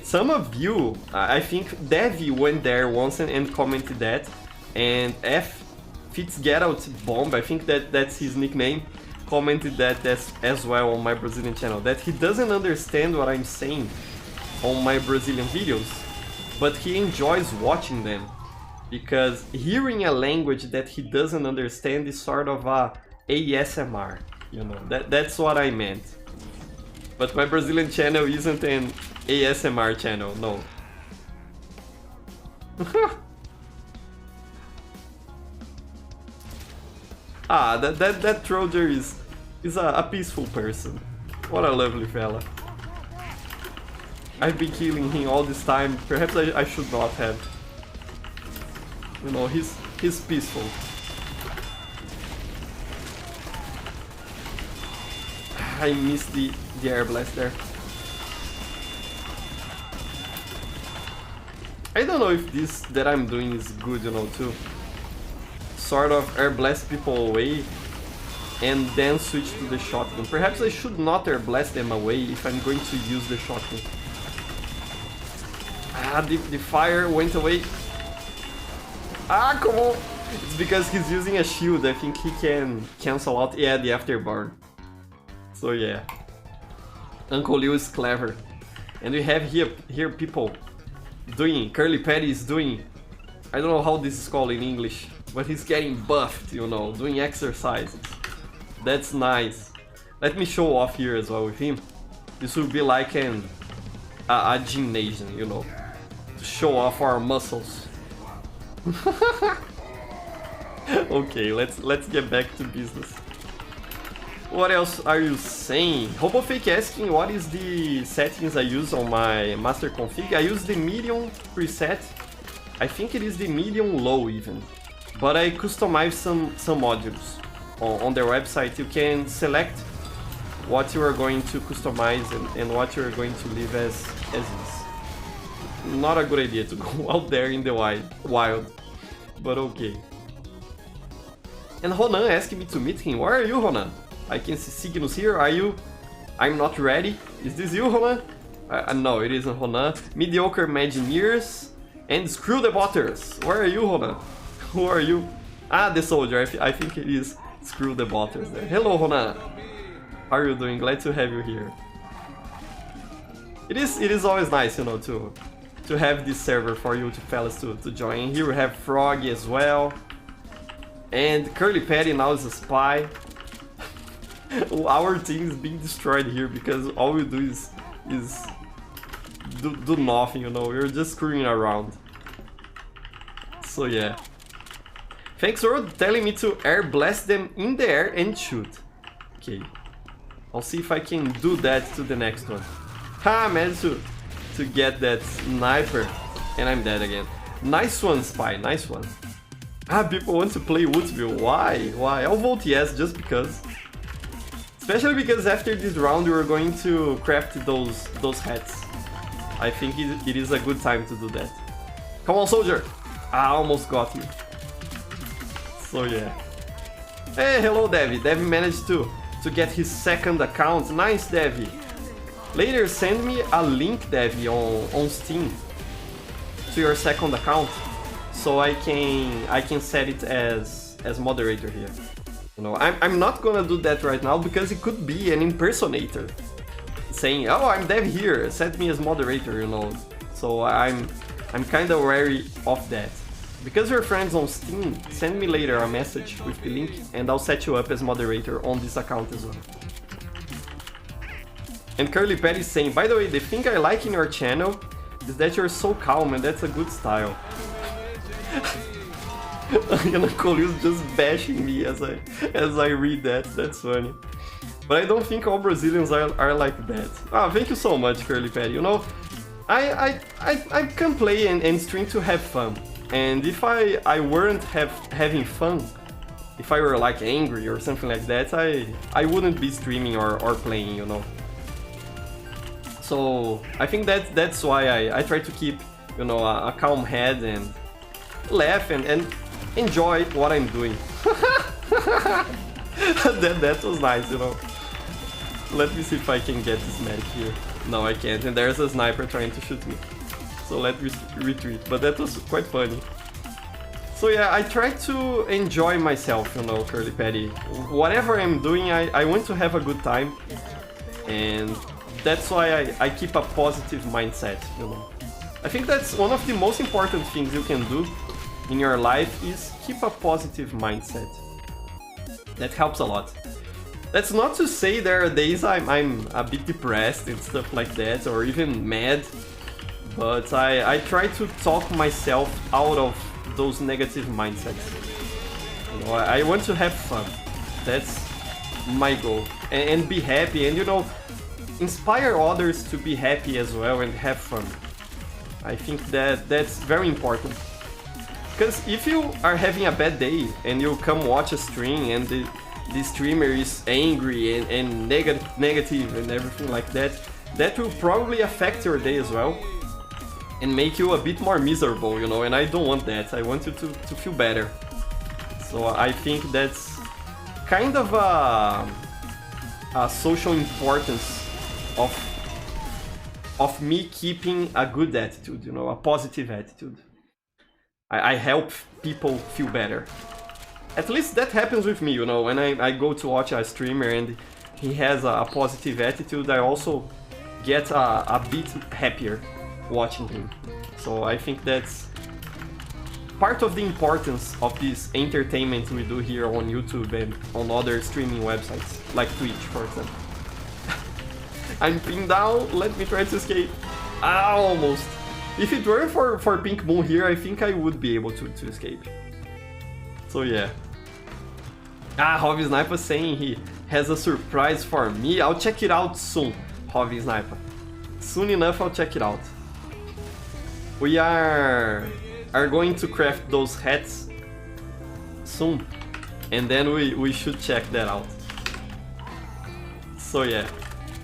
some of you, I think Devi went there once and commented that, and F Fitzgerald Bomb, I think that's his nickname, commented that as well on my Brazilian channel, that he doesn't understand what I'm saying on my Brazilian videos, but he enjoys watching them, because hearing a language that he doesn't understand is sort of a ASMR, you know, that's what I meant. But my Brazilian channel isn't an ASMR channel, no. That Troller is a peaceful person. What a lovely fella. I've been killing him all this time. Perhaps I should not have. You know, he's peaceful. I missed the air blast there. I don't know if this that I'm doing is good, you know, to sort of air blast people away and then switch to the shotgun. Perhaps I should not air blast them away if I'm going to use the shotgun. The fire went away. Come on! It's because he's using a shield. I think he can cancel out, the afterburn. So yeah, Uncle Liu is clever. And we have here people doing, Curly Patty is doing, I don't know how this is called in English, but he's getting buffed, you know, doing exercises. That's nice. Let me show off here as well with him. This will be like a gymnasium, you know, to show off our muscles. Okay, let's get back to business. What else are you saying? RoboFake asking what is the settings I use on my master config. I use the medium preset. I think it is the medium low even. But I customize some modules. On their website you can select what you are going to customize and what you are going to leave as is. Not a good idea to go out there in the wild. But okay. And Ronan asking me to meet him. Where are you, Ronan? I can see Cygnus here. Are you? I'm not ready. Is this you, Ronan? No, it isn't Ronan. Mediocre Imagineers and Screw the Botters. Where are you, Ronan? Who are you? The soldier. I think it is Screw the Botters there. Hello, Ronan. How are you doing? Glad to have you here. It is always nice, you know, to have this server for you fellas to join. Here we have Froggy as well. And Curly Patty now is a spy. Our team is being destroyed here because all we do is do nothing, you know, we're just screwing around. So yeah. Thanks for telling me to air blast them in the air and shoot. Okay. I'll see if I can do that to the next one. I managed to get that sniper and I'm dead again. Nice one, Spy, nice one. People want to play Woodsville. Why? I'll vote yes just because. Especially because after this round we are going to craft those hats. I think it is a good time to do that. Come on, soldier! I almost got you. So yeah. Hey, hello Devi. Devi managed to get his second account. Nice, Devi. Later, send me a link, Devi, on Steam to your second account, so I can set it as moderator here. You know, I'm not gonna do that right now because it could be an impersonator saying, "Oh, I'm Dev here, set me as moderator," you know. So I'm kind of wary of that. Because we're friends on Steam, send me later a message with the link and I'll set you up as moderator on this account as well. And Curly Patty is saying, by the way, the thing I like in your channel is that you're so calm and that's a good style. And Colius just bashing me as I read that. That's funny. But I don't think all Brazilians are like that. Ah, thank you so much, Curly Patty. You know, I can play and stream to have fun. And if I weren't having fun, if I were like angry or something like that, I wouldn't be streaming or playing, you know. So I think that's why I try to keep, you know, a calm head and laugh and enjoy what I'm doing. that was nice, you know. Let me see if I can get this medic here. No, I can't, and there's a sniper trying to shoot me. So let me retreat, but that was quite funny. So yeah, I try to enjoy myself, you know, Curly Patty. Whatever I'm doing, I want to have a good time. And that's why I keep a positive mindset, you know. I think that's one of the most important things you can do in your life is keep a positive mindset. That helps a lot. That's not to say there are days I'm a bit depressed and stuff like that, or even mad, but I try to talk myself out of those negative mindsets. You know, I want to have fun. That's my goal. And be happy, and you know, inspire others to be happy as well and have fun. I think that's very important. Because if you are having a bad day and you come watch a stream and the streamer is angry and negative and everything like that, that will probably affect your day as well and make you a bit more miserable, you know, and I don't want that. I want you to feel better. So I think that's kind of a social importance of me keeping a good attitude, you know, a positive attitude. I help people feel better. At least that happens with me, you know, when I go to watch a streamer and he has a positive attitude, I also get a bit happier watching him. So I think that's part of the importance of this entertainment we do here on YouTube and on other streaming websites, like Twitch, for example. I'm pinned down, let me try to escape. Ah, almost. If it weren't for Pink Moon here, I think I would be able to escape. So yeah. Ah, Hobby Sniper saying he has a surprise for me. I'll check it out soon, Hobby Sniper. Soon enough, I'll check it out. We are going to craft those hats soon, and then we should check that out. So yeah.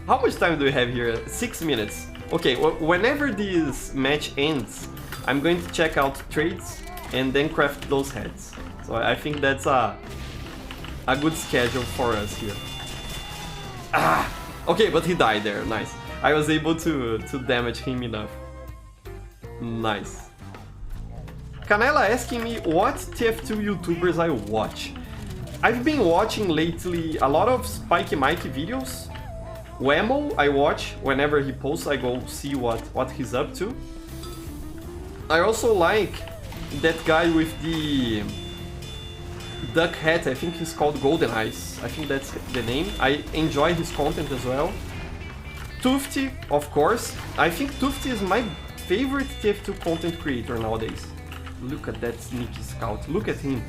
How much time do we have here? 6 minutes. Okay, whenever this match ends, I'm going to check out trades and then craft those heads. So I think that's a good schedule for us here. Ah! Okay, but he died there, nice. I was able to damage him enough. Nice. Canela asking me what TF2 YouTubers I watch. I've been watching lately a lot of Spike Mike videos. Wemo I watch whenever he posts, I go see what he's up to. I also like that guy with the duck hat, I think he's called Golden Eyes. I think that's the name. I enjoy his content as well. Tufty, of course. I think Tufty is my favorite TF2 content creator nowadays. Look at that sneaky scout, look at him.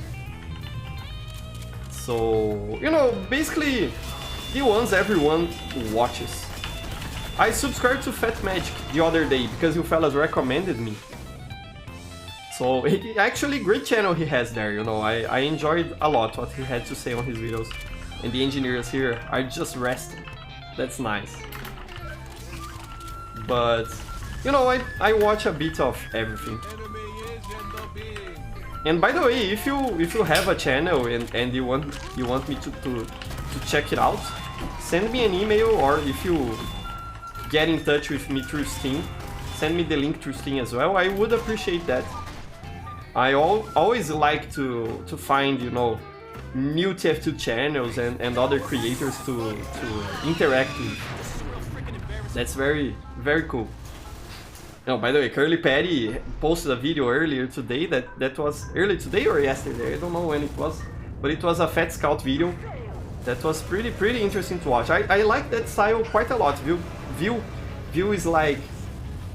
So, you know, basically the ones everyone watches. I subscribed to Fat Magic the other day because you fellas recommended me. So, actually great channel he has there, you know, I enjoyed a lot what he had to say on his videos. And the engineers here are just resting. That's nice. But, you know, I watch a bit of everything. And by the way, if you have a channel and you want me to check it out, send me an email, or if you get in touch with me through Steam. Send me the link through Steam as well. I would appreciate that. I always like to find, you know, new TF2 channels and other creators to interact with. That's very, very cool. Oh, by the way, Curly Patty posted a video earlier today that was early today or yesterday, I don't know when it was, but it was a Fat Scout video that was pretty interesting to watch. I like that style quite a lot. View is like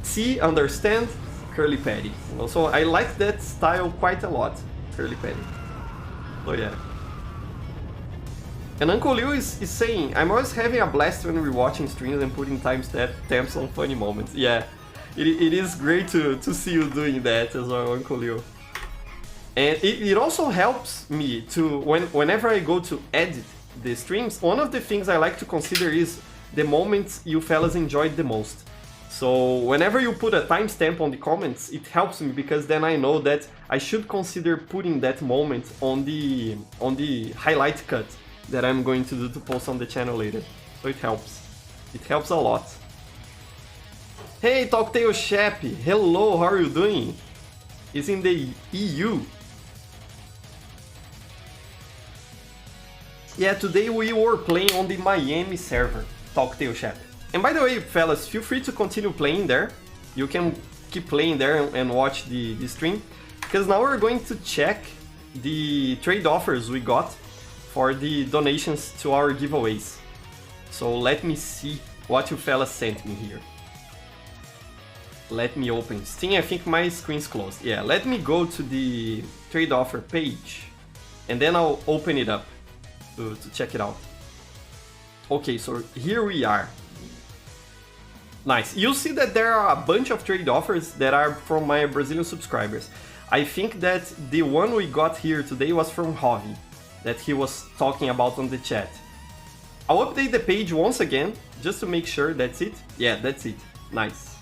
see, understand, Curly Patty. You know, so I like that style quite a lot, Curly Patty. So yeah. And Uncle Liu is saying, I'm always having a blast when we're watching streams and putting timestamps on funny moments. Yeah. It is great to see you doing that as well, Uncle Leo. And it also helps me to, whenever I go to edit the streams, one of the things I like to consider is the moments you fellas enjoyed the most. So whenever you put a timestamp on the comments, it helps me because then I know that I should consider putting that moment on the highlight cut that I'm going to do to post on the channel later. So it helps. It helps a lot. Hey, Talktail Shappy! Hello, how are you doing? It's in the EU. Yeah, today we were playing on the Miami server, Talktail Shappy. And by the way, fellas, feel free to continue playing there. You can keep playing there and watch the stream. Because now we're going to check the trade offers we got for the donations to our giveaways. So let me see what you fellas sent me here. Let me open Steam. I think my screen's closed. Yeah, let me go to the trade offer page and then I'll open it up to check it out. Okay, so here we are. Nice. You'll see that there are a bunch of trade offers that are from my Brazilian subscribers. I think that the one we got here today was from Javi, that he was talking about on the chat. I'll update the page once again, just to make sure that's it. Yeah, that's it. Nice.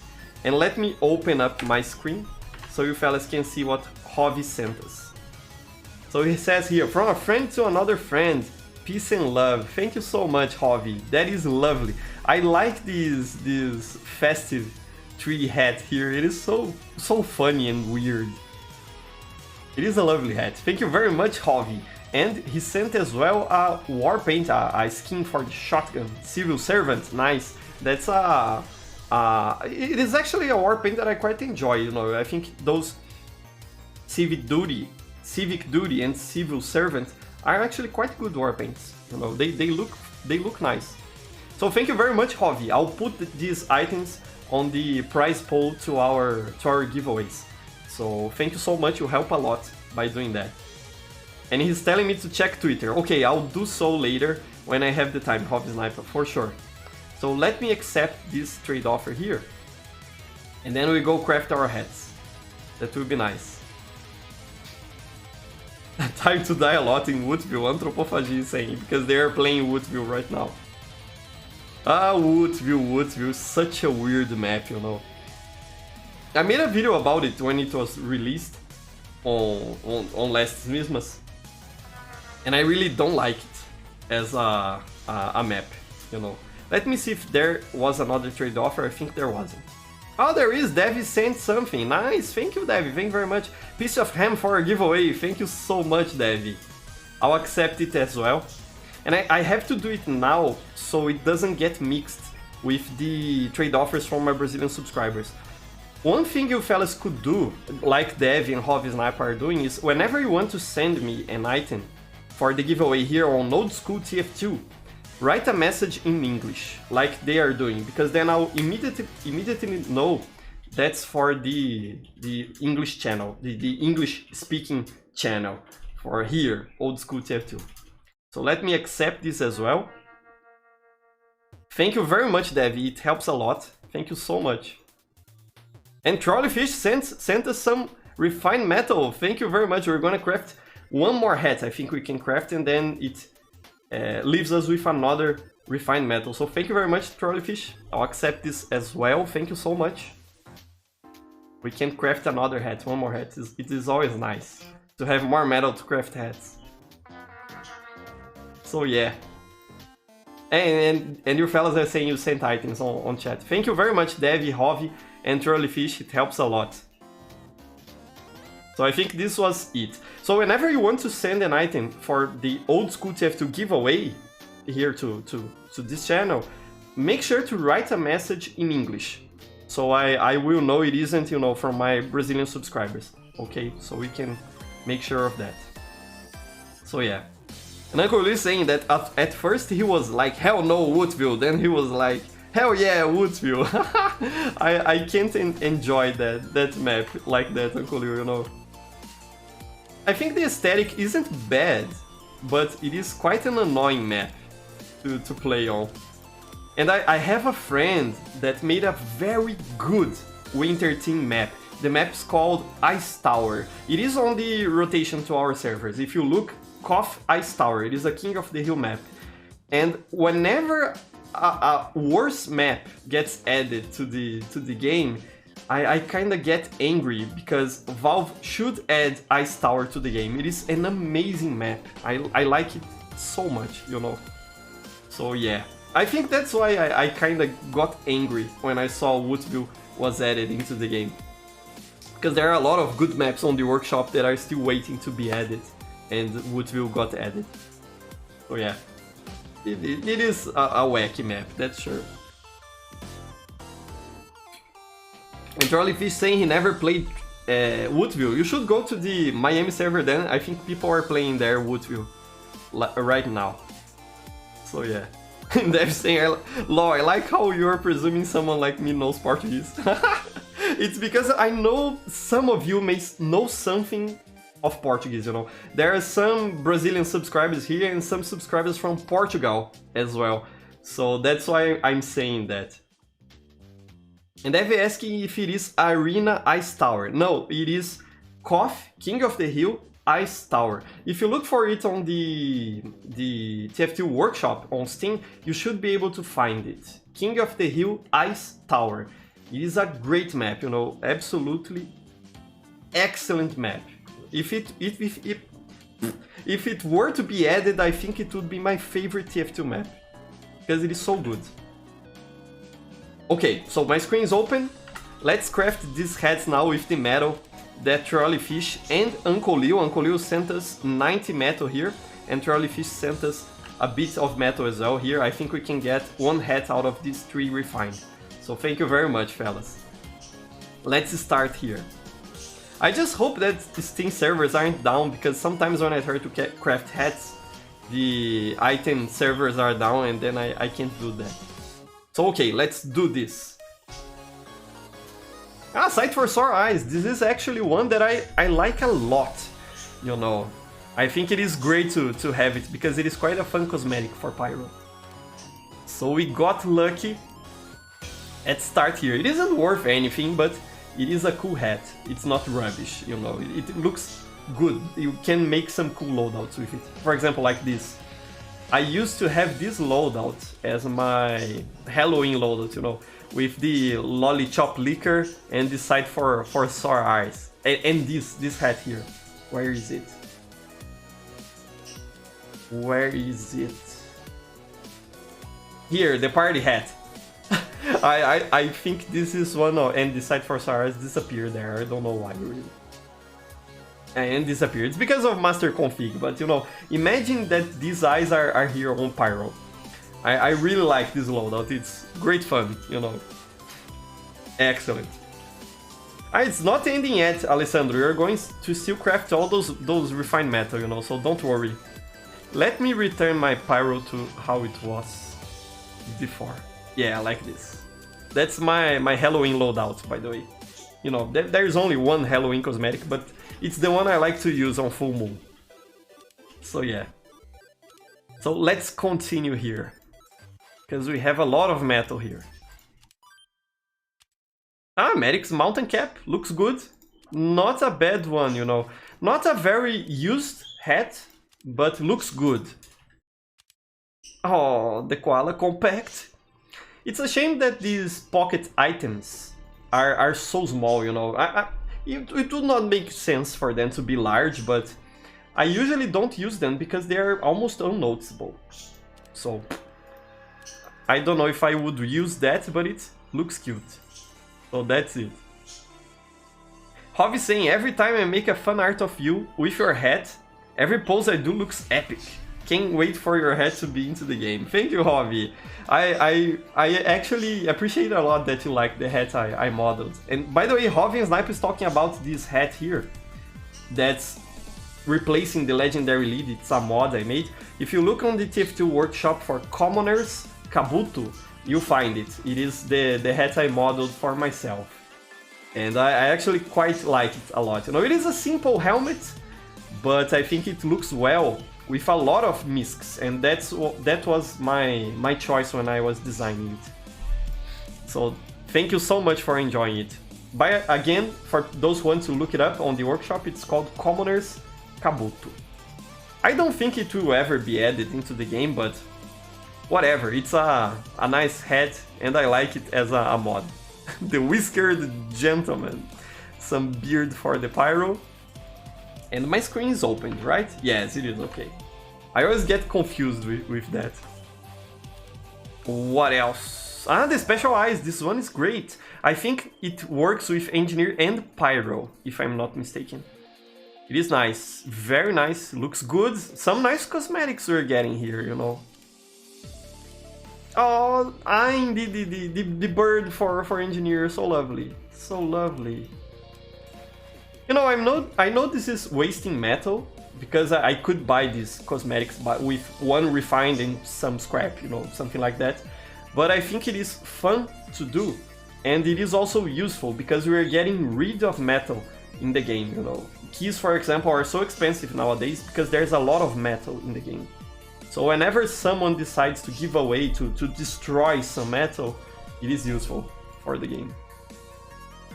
And let me open up my screen so you fellas can see what Javi sent us. So he says here, from a friend to another friend, peace and love. Thank you so much, Javi. That is lovely. I like this festive tree hat here. It is so funny and weird. It is a lovely hat. Thank you very much, Javi. And he sent as well a war paint, a skin for the shotgun. Civil Servant, nice. That's a... it is actually a war paint that I quite enjoy, you know. I think those civic duty and civil servant are actually quite good war paints. You know, they look nice. So thank you very much, Javi. I'll put these items on the prize poll to our giveaways. So thank you so much. You help a lot by doing that. And he's telling me to check Twitter. Okay, I'll do so later when I have the time, Javi Sniper, for sure. So let me accept this trade offer here. And then we go craft our hats. That will be nice. Time to die a lot in Woodville, Anthropophagy is saying, because they are playing Woodville right now. Ah, Woodville, such a weird map, you know. I made a video about it when it was released on last Christmas. And I really don't like it as a map, you know. Let me see if there was another trade offer. I think there wasn't. Oh, there is. Devi sent something. Nice. Thank you, Devi. Thank you very much. Piece of ham for a giveaway. Thank you so much, Devi. I'll accept it as well. And I have to do it now so it doesn't get mixed with the trade offers from my Brazilian subscribers. One thing you fellas could do, like Devi and Javi Sniper are doing, is whenever you want to send me an item for the giveaway here on Old School TF2, write a message in English, like they are doing, because then I'll immediately know that's for the English channel, the English speaking channel for here, Old School TF2. So let me accept this as well. Thank you very much, Devi. It helps a lot. Thank you so much. And Trolleyfish sent us some refined metal. Thank you very much. We're gonna craft one more hat. I think we can craft, and then it leaves us with another refined metal. So thank you very much, Trolleyfish. I'll accept this as well. Thank you so much. We can craft another hat, one more hat. It is always nice to have more metal to craft hats. So yeah. And your fellas are saying you sent items on chat. Thank you very much, Devi, Hovi, and Trolleyfish. It helps a lot. So I think this was it. So whenever you want to send an item for the old school TF2 giveaway here to this channel, make sure to write a message in English. So I will know it isn't, you know, from my Brazilian subscribers. Okay, so we can make sure of that. So yeah. And Uncle Lee saying that at first he was like, hell no, Woodville. Then he was like, hell yeah, Woodville. I can't enjoy that map like that, Uncle Lee, you know. I think the aesthetic isn't bad, but it is quite an annoying map to play on. And I have a friend that made a very good Winter Team map. The map's called Ice Tower. It is on the rotation to our servers. If you look, Koff Ice Tower, it is a King of the Hill map. And whenever a worse map gets added to the game, I kinda get angry because Valve should add Ice Tower to the game. It is an amazing map. I like it so much, you know. So yeah, I think that's why I kinda got angry when I saw Woodville was added into the game. Because there are a lot of good maps on the workshop that are still waiting to be added, and Woodville got added. So yeah, it is a wacky map, that's sure. And Trolleyfish saying he never played Woodville. You should go to the Miami server then. I think people are playing there Woodville right now. So yeah. And they're saying, lol, I like how you're presuming someone like me knows Portuguese. It's because I know some of you may know something of Portuguese, you know. There are some Brazilian subscribers here and some subscribers from Portugal as well. So that's why I'm saying that. And they're asking if it is Arena Ice Tower. No, it is Koff, King of the Hill, Ice Tower. If you look for it on the TF2 workshop on Steam, you should be able to find it. King of the Hill, Ice Tower. It is a great map, you know, absolutely excellent map. If it were to be added, I think it would be my favorite TF2 map, because it is so good. Okay, so my screen is open. Let's craft these hats now with the metal that Trolleyfish and Uncle Leo sent us 90 metal here, and Trolleyfish sent us a bit of metal as well here. I think we can get one hat out of these 3 refined. So thank you very much, fellas. Let's start here. I just hope that the Steam servers aren't down, because sometimes when I try to craft hats, the item servers are down and then I can't do that. So okay, let's do this. Ah, Sight for Sore Eyes. This is actually one that I like a lot, you know. I think it is great to have it, because it is quite a fun cosmetic for Pyro. So we got lucky at start here. It isn't worth anything, but it is a cool hat. It's not rubbish, you know. It looks good. You can make some cool loadouts with it. For example, like this. I used to have this loadout as my Halloween loadout, you know, with the Lollipop Liquor and the Sight for Sore Eyes. And this hat here. Where is it? Where is it? Here, the party hat. I think this is one of, and the Sight for Sore Eyes disappeared there. I don't know why really. And disappeared. It's because of master config, but you know, imagine that these eyes are here on Pyro. I really like this loadout. It's great fun, you know. Excellent. It's not ending yet, Alessandro. You're going to still craft all those refined metal, you know, so don't worry. Let me return my Pyro to how it was before. Yeah, like this. That's my Halloween loadout, by the way. You know, there's only one Halloween cosmetic, but it's the one I like to use on full moon. So yeah. So let's continue here, because we have a lot of metal here. Ah, Medic's mountain cap looks good. Not a bad one, you know. Not a very used hat, but looks good. Oh, the koala compact. It's a shame that these pocket items are so small, you know. It would not make sense for them to be large, but I usually don't use them because they are almost unnoticeable. So, I don't know if I would use that, but it looks cute. So that's it. Hobby saying, every time I make a fan art of you with your hat, every pose I do looks epic. Can't wait for your hat to be into the game. Thank you, Hobby. I actually appreciate a lot that you like the hat I modeled. And by the way, Hobby and Snipe is talking about this hat here. That's replacing the legendary lead. It's a mod I made. If you look on the TF2 workshop for commoners, Kabuto, you'll find it. It is the hat I modeled for myself. And I actually quite like it a lot. You know, it is a simple helmet, but I think it looks well with a lot of miscs, and that was my choice when I was designing it. So thank you so much for enjoying it. Again, for those who want to look it up on the workshop, it's called Commoners Kabuto. I don't think it will ever be added into the game, but whatever, it's a nice hat and I like it as a mod. The whiskered gentleman, some beard for the pyro. And my screen is open, right? Yes, it is, okay. I always get confused with that. What else? Ah, the special eyes, this one is great. I think it works with engineer and pyro, if I'm not mistaken. It is nice, very nice, looks good. Some nice cosmetics we're getting here, you know. Oh, I'm the bird for engineer, so lovely, so lovely. You know, I know this is wasting metal, because I could buy these cosmetics with one refined and some scrap, you know, something like that. But I think it is fun to do, and it is also useful, because we are getting rid of metal in the game, you know. Keys, for example, are so expensive nowadays, because there's a lot of metal in the game. So whenever someone decides to give away, to destroy some metal, it is useful for the game.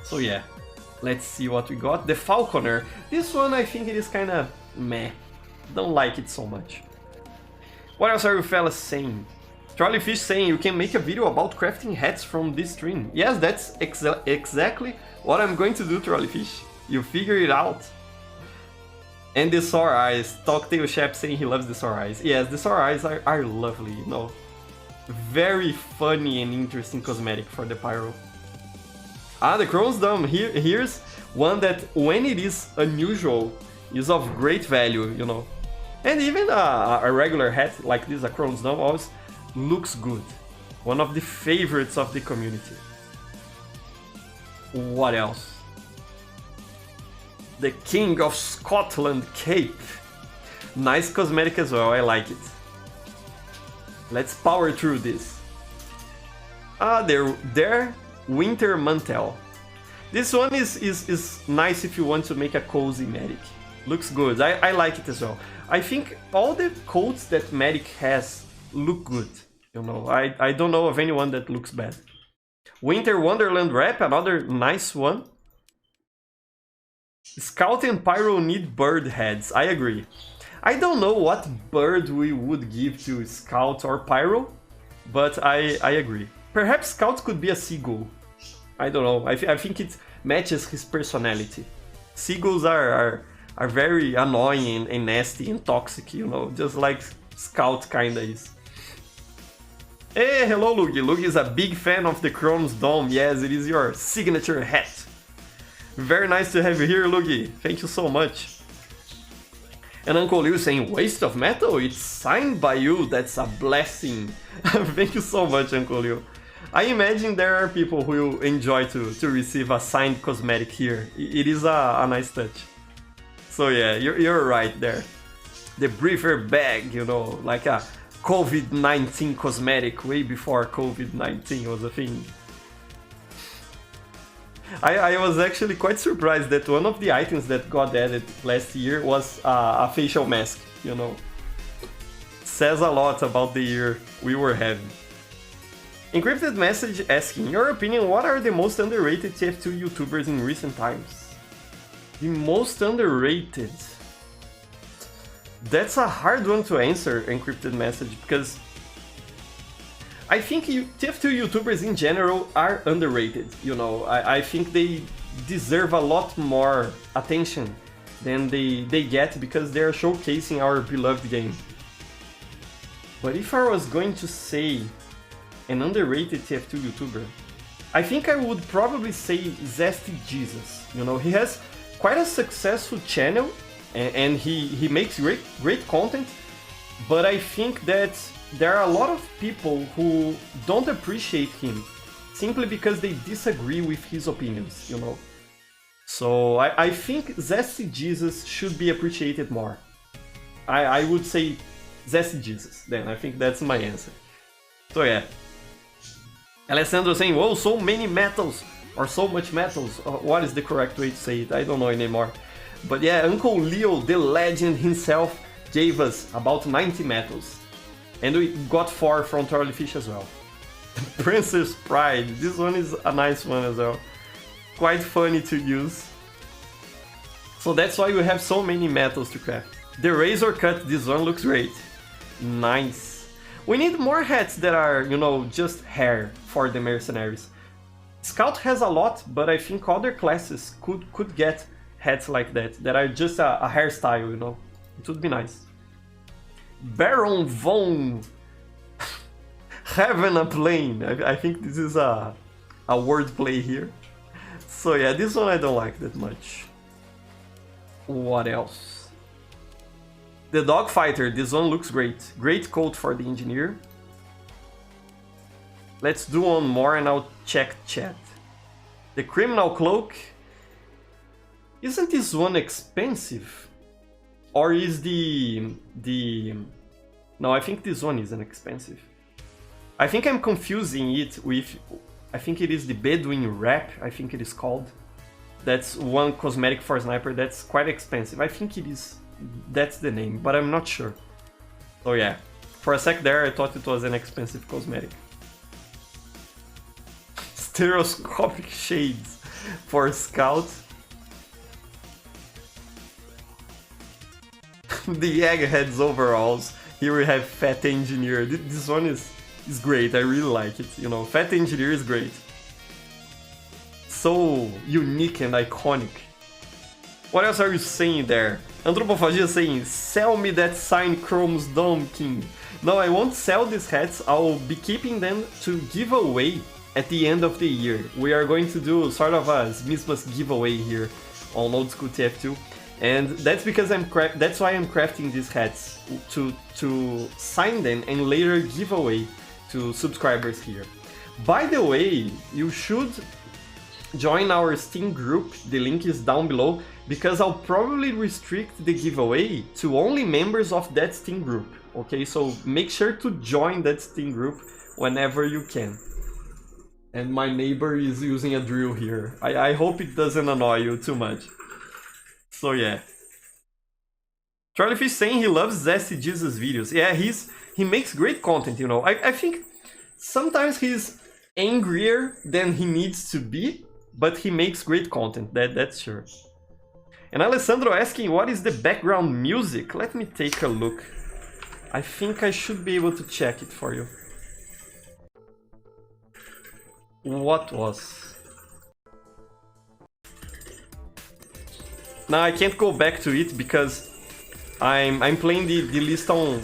So yeah. Let's see what we got. The Falconer. This one I think it is kinda meh. Don't like it so much. What else are you fellas saying? Charliefish saying you can make a video about crafting hats from this stream. Yes, that's exactly what I'm going to do, Charliefish. You figure it out. And the Sore Eyes. Talktail Shep saying he loves the Sore Eyes. Yes, the Sore Eyes are lovely, you know. Very funny and interesting cosmetic for the pyro. Ah, the Crone's Dome. Here's one that, when it is unusual, is of great value, you know. And even a regular hat like this, a Crone's Dome, always looks good. One of the favorites of the community. What else? The King of Scotland cape. Nice cosmetic as well, I like it. Let's power through this. Ah, there. Winter Mantle. This one is nice if you want to make a cozy medic. Looks good. I like it as well. I think all the coats that medic has look good. You know, I don't know of anyone that looks bad. Winter Wonderland wrap, another nice one. Scout and Pyro need bird heads. I agree. I don't know what bird we would give to Scout or Pyro, but I agree. Perhaps Scout could be a seagull. I don't know. I think it matches his personality. Seagulls are very annoying and nasty and toxic, you know, just like Scout kinda is. Hey, hello Lugi. Lugi is a big fan of the Crone's Dome. Yes, it is your signature hat. Very nice to have you here, Lugi. Thank you so much. And Uncle Liu saying, waste of metal? It's signed by you. That's a blessing. Thank you so much, Uncle Liu. I imagine there are people who enjoy to receive a signed cosmetic here. It is a nice touch. So yeah, you're right there. The breather bag, you know, like a COVID-19 cosmetic way before COVID-19 was a thing. I was actually quite surprised that one of the items that got added last year was a facial mask, you know. Says a lot about the year we were having. Encrypted message asking, in your opinion, what are the most underrated TF2 YouTubers in recent times? The most underrated? That's a hard one to answer, encrypted message, because I think TF2 YouTubers in general are underrated, you know. I think they deserve a lot more attention than they get because they're showcasing our beloved game. But if I was going to say an underrated TF2 YouTuber, I think I would probably say Zesty Jesus. You know, he has quite a successful channel and he makes great content, but I think that there are a lot of people who don't appreciate him simply because they disagree with his opinions, you know. So I think Zesty Jesus should be appreciated more. I would say Zesty Jesus, then I think that's my answer. So yeah. Alessandro saying, whoa, so many metals, or so much metals. What is the correct way to say it? I don't know anymore. But yeah, Uncle Leo, the legend himself, gave us about 90 metals. And we got 4 from Trolleyfish as well. Princess Pride, this one is a nice one as well. Quite funny to use. So that's why we have so many metals to craft. The razor cut, this one looks great. Nice. We need more hats that are, you know, just hair for the mercenaries. Scout has a lot, but I think other classes could get hats like that are just a hairstyle, you know. It would be nice. Baron Von Having a Plane. I think this is a wordplay here. So yeah, this one I don't like that much. What else? The Dogfighter, this one looks great. Great coat for the engineer. Let's do one more and I'll check chat. The Criminal Cloak. Isn't this one expensive? Or is the... No, I think this one isn't expensive. I think I'm confusing it with... I think it is the Bedouin Wrap, I think it is called. That's one cosmetic for Sniper that's quite expensive. I think it is... That's the name, but I'm not sure. So yeah, for a sec there I thought it was an expensive cosmetic. Stereoscopic shades for Scout. The Eggheads overalls. Here we have Fat Engineer. This one is great, I really like it. You know, Fat Engineer is great. So unique and iconic. What else are you saying there? Anthropophagia saying, sell me that signed Chrome's Dome King. No, I won't sell these hats, I'll be keeping them to give away at the end of the year. We are going to do sort of a Smithmas giveaway here on Old School TF2. And that's because that's why I'm crafting these hats, to sign them and later give away to subscribers here. By the way, you should join our Steam group, the link is down below, because I'll probably restrict the giveaway to only members of that Steam group, okay? So make sure to join that Steam group whenever you can. And my neighbor is using a drill here. I hope it doesn't annoy you too much. So yeah. Trolleyfish saying he loves Zesty Jesus videos. Yeah, he makes great content, you know. I think sometimes he's angrier than he needs to be, but he makes great content, that's sure. And Alessandro asking, what is the background music? Let me take a look. I think I should be able to check it for you. What was? Now I can't go back to it because I'm playing the list on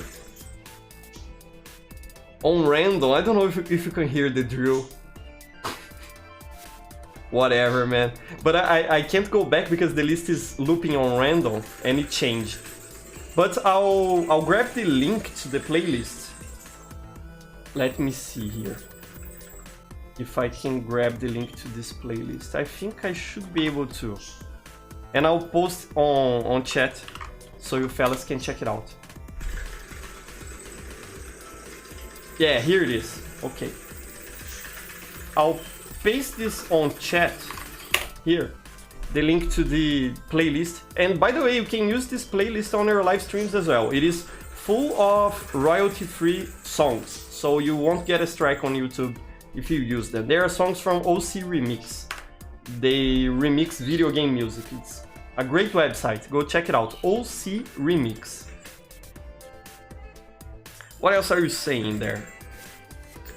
random. I don't know if you can hear the drill. Whatever, man. But I can't go back because the list is looping on random and it changed. But I'll grab the link to the playlist. Let me see here. If I can grab the link to this playlist. I think I should be able to. And I'll post on chat so you fellas can check it out. Yeah, here it is. Okay. I'll paste this on chat here, the link to the playlist. And by the way, you can use this playlist on your live streams as well. It is full of royalty-free songs, so you won't get a strike on YouTube if you use them. There are songs from OC Remix. They remix video game music. It's a great website. Go check it out. OC Remix. What else are you saying there?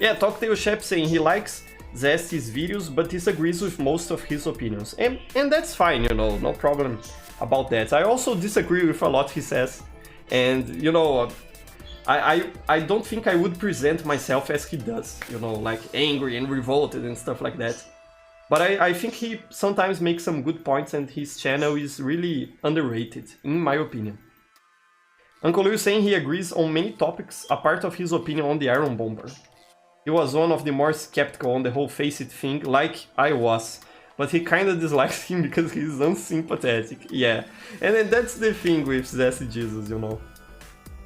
Yeah, Talktail Shep saying he likes Zesty's videos but disagrees with most of his opinions. And that's fine, you know, no problem about that. I also disagree with a lot he says. And, you know, I don't think I would present myself as he does, you know, like angry and revolted and stuff like that. But I think he sometimes makes some good points and his channel is really underrated, in my opinion. Uncle Lou saying he agrees on many topics, a part of his opinion on the Iron Bomber. He was one of the more skeptical on the whole Face It thing, like I was. But he kinda dislikes him because he's unsympathetic, yeah. And then that's the thing with Zesty Jesus, you know.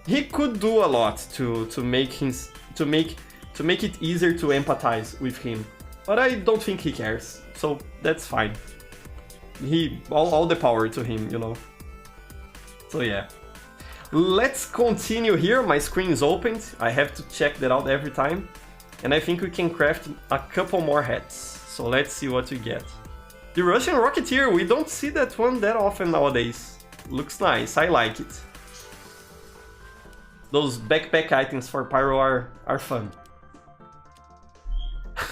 He could do a lot to make it easier to empathize with him. But I don't think he cares, so that's fine. All the power to him, you know. So yeah. Let's continue here. My screen is opened. I have to check that out every time. And I think we can craft a couple more hats. So let's see what we get. The Russian Rocketeer, we don't see that one that often nowadays. Looks nice, I like it. Those backpack items for Pyro are fun.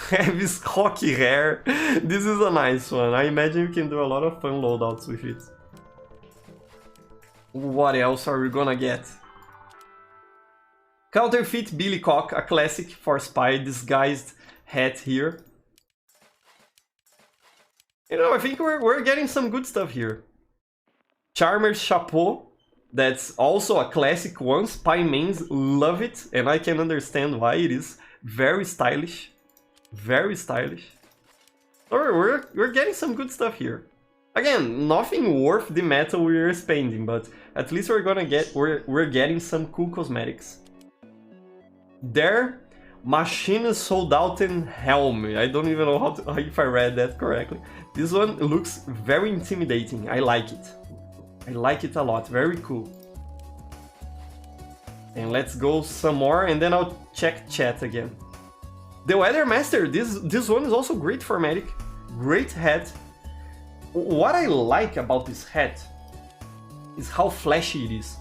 Heavy's hockey hair. This is a nice one. I imagine you can do a lot of fun loadouts with it. What else are we gonna get? Counterfeit Billy Cock, a classic for spy disguised hat here. You know, I think we're getting some good stuff here. Charmer's Chapeau, that's also a classic one. Spy mains love it, and I can understand why. It is very stylish. Very stylish. So we're getting some good stuff here. Again, nothing worth the metal we're spending, but at least we're getting some cool cosmetics. There, Machine Sold Out and Helm. I don't even know if I read that correctly. This one looks very intimidating. I like it. I like it a lot. Very cool. And let's go some more, and then I'll check chat again. The Weather Master. This one is also great for medic. Great hat. What I like about this hat is how flashy it is.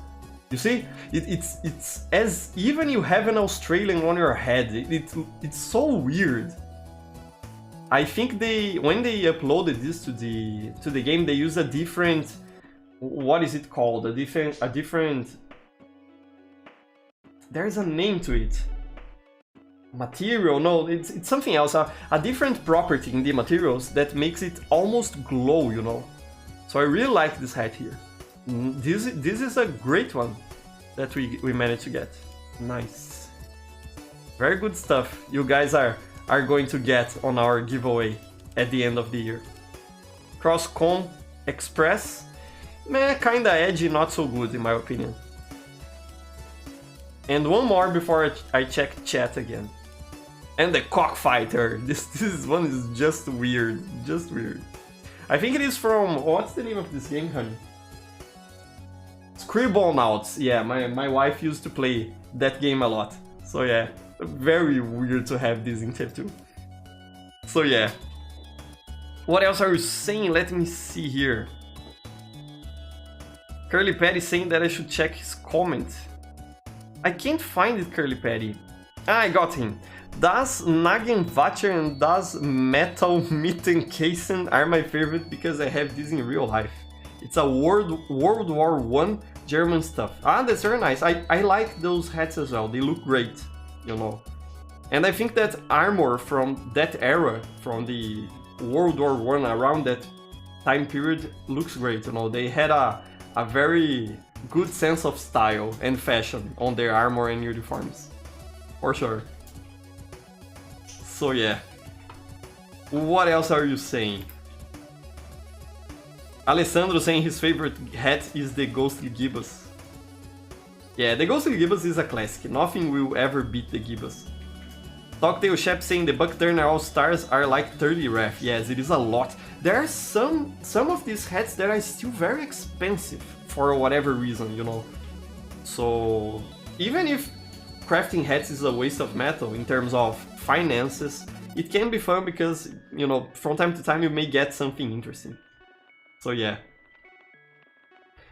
You see, it's as even you have an Australian on your head. It's so weird. I think when they uploaded this to the game, they use a different, what is it called? A different. There's a name to it. Material? No, it's something else. A different property in the materials that makes it almost glow, you know. So I really like this hat here. This is a great one that we managed to get. Nice. Very good stuff you guys are going to get on our giveaway at the end of the year. Crosscom Express. Meh, kinda edgy, not so good in my opinion. And one more before I check chat again. And the Cockfighter. This one is just weird. Just weird. I think it is from... What's the name of this game, honey? Scribblenauts. Yeah, my wife used to play that game a lot. So yeah, very weird to have this in TF2. So yeah. What else are you saying? Let me see here. Curly Patty saying that I should check his comment. I can't find it, Curly Patty. Ah, I got him. Das Nagenwacher and Das Metal Mittenkäsen are my favorite because I have this in real life. It's a World War I German stuff. Ah, that's very nice. I like those hats as well. They look great, you know. And I think that armor from that era, from the World War I, around that time period, looks great, you know. They had a very good sense of style and fashion on their armor and uniforms. For sure. So yeah. What else are you saying? Alessandro saying his favorite hat is the Ghostly Gibbous. Yeah, the Ghostly Gibbous is a classic. Nothing will ever beat the Gibbous. Talktail Shep saying the Buck Turner All-Stars are like 30 ref. Yes, it is a lot. There are some of these hats that are still very expensive for whatever reason, you know. So even if crafting hats is a waste of metal in terms of finances, it can be fun because, you know, from time to time you may get something interesting. So yeah.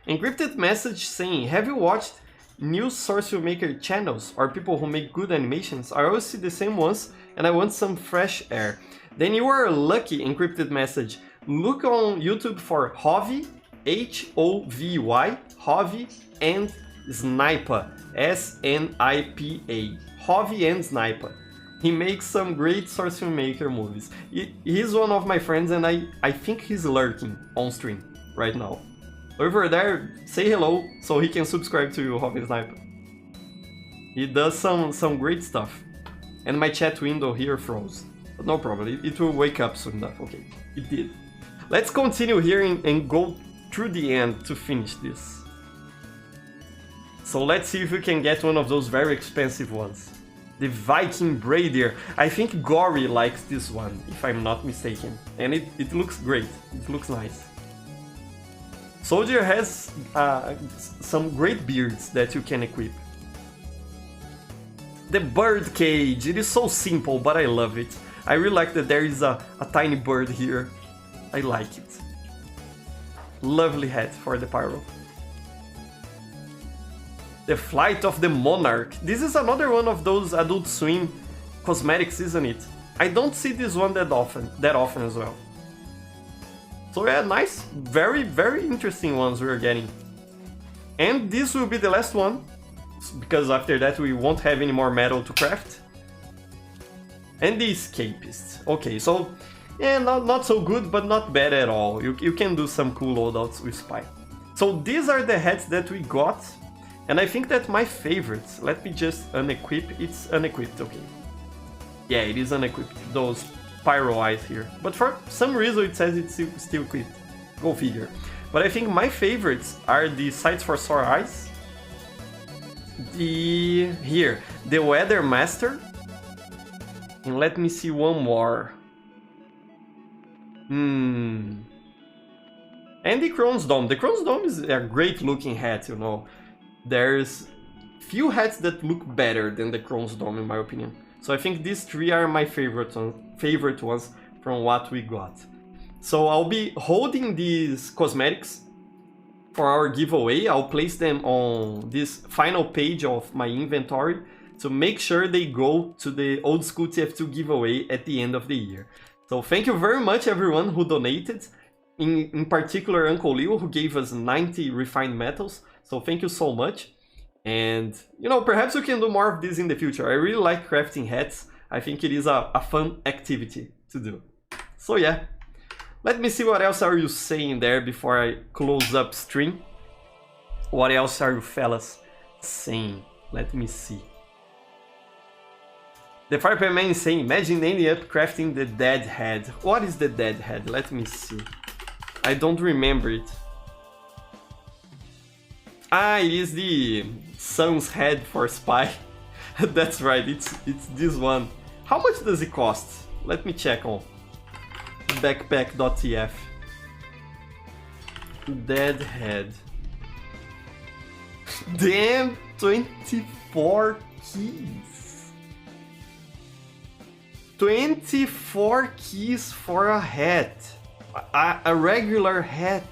Encrypted message saying, have you watched new source filmmaker channels or people who make good animations? I always see the same ones and I want some fresh air. Then you are lucky, encrypted message. Look on YouTube for Hovy, H-O-V-Y, Hovy, and Snipa, S-N-I-P-A, Hobby and Snipa. He makes some great source filmmaker movies. He's one of my friends and I think he's lurking on stream right now. Over there, say hello so he can subscribe to you, Hobby and Snipa. He does some great stuff. And my chat window here froze. But no problem, it will wake up soon enough. Okay, it did. Let's continue here and go through the end to finish this. So let's see if we can get one of those very expensive ones. The Viking Braider. I think Gory likes this one, if I'm not mistaken. And it looks great, it looks nice. Soldier has some great beards that you can equip. The bird cage, it is so simple, but I love it. I really like that there is a tiny bird here. I like it. Lovely hat for the pyro. The Flight of the Monarch. This is another one of those Adult Swim cosmetics, isn't it? I don't see this one that often as well. So yeah, nice, very, very interesting ones we're getting. And this will be the last one, because after that we won't have any more metal to craft. And the Escapist. Okay, so yeah, not so good, but not bad at all. You can do some cool loadouts with Spy. So these are the hats that we got. And I think that my favorites, let me just unequip, it's unequipped, okay. Yeah, it is unequipped, those pyro eyes here. But for some reason it says it's still equipped, go figure. But I think my favorites are the sights for sore eyes, the Weather Master, and let me see one more. And the Crone's Dome. The Crone's Dome is a great looking hat, you know. There's few hats that look better than the Crone's Dome in my opinion. So I think these three are my favorite ones from what we got. So I'll be holding these cosmetics for our giveaway. I'll place them on this final page of my inventory to make sure they go to the Old School TF2 giveaway at the end of the year. So thank you very much everyone who donated. In particular Uncle Leo, who gave us 90 refined metals. So thank you so much. And, you know, perhaps we can do more of this in the future. I really like crafting hats. I think it is a fun activity to do. So yeah, let me see what else are you saying there before I close up stream. What else are you fellas saying? Let me see. The Fireman is saying, imagine ending up crafting the dead head. What is the dead head? Let me see. I don't remember it. Ah, it is the sun's head for Spy. That's right, it's this one. How much does it cost? Let me check on backpack.tf. Dead head. Damn, 24 keys. 24 keys for a hat. A regular hat.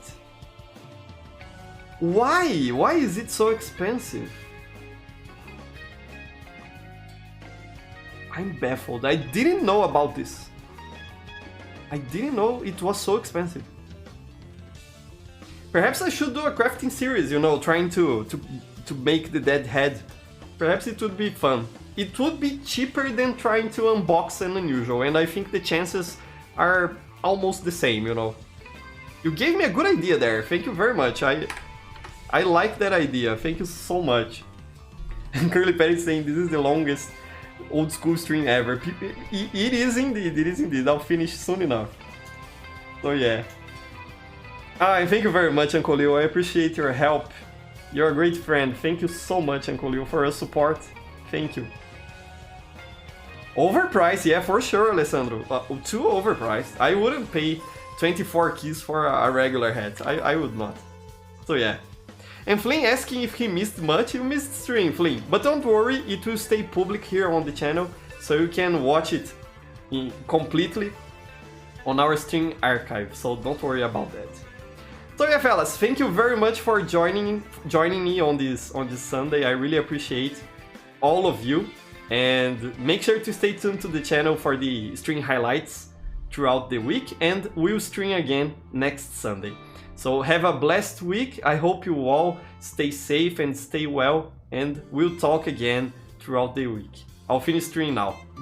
Why? Why is it so expensive? I'm baffled. I didn't know about this. I didn't know it was so expensive. Perhaps I should do a crafting series, you know, trying to make the dead head. Perhaps it would be fun. It would be cheaper than trying to unbox an unusual, and I think the chances are almost the same, you know. You gave me a good idea there. Thank you very much. I like that idea. Thank you so much. And Curly Perry saying this is the longest old school stream ever. It is indeed. It is indeed. I'll finish soon enough. So yeah. And thank you very much, Uncle Leo. I appreciate your help. You're a great friend. Thank you so much, Uncle Leo, for your support. Thank you. Overpriced, yeah, for sure, Alessandro. Too overpriced. I wouldn't pay 24 keys for a regular hat. I would not. So yeah. And Flynn asking if he missed much. You missed stream, Flynn. But don't worry, it will stay public here on the channel, so you can watch it completely on our stream archive. So don't worry about that. So yeah, fellas, thank you very much for joining me on this Sunday. I really appreciate all of you. And make sure to stay tuned to the channel for the stream highlights throughout the week, and we'll stream again next Sunday. So have a blessed week. I hope you all stay safe and stay well, and we'll talk again throughout the week. I'll finish streaming now. Bye!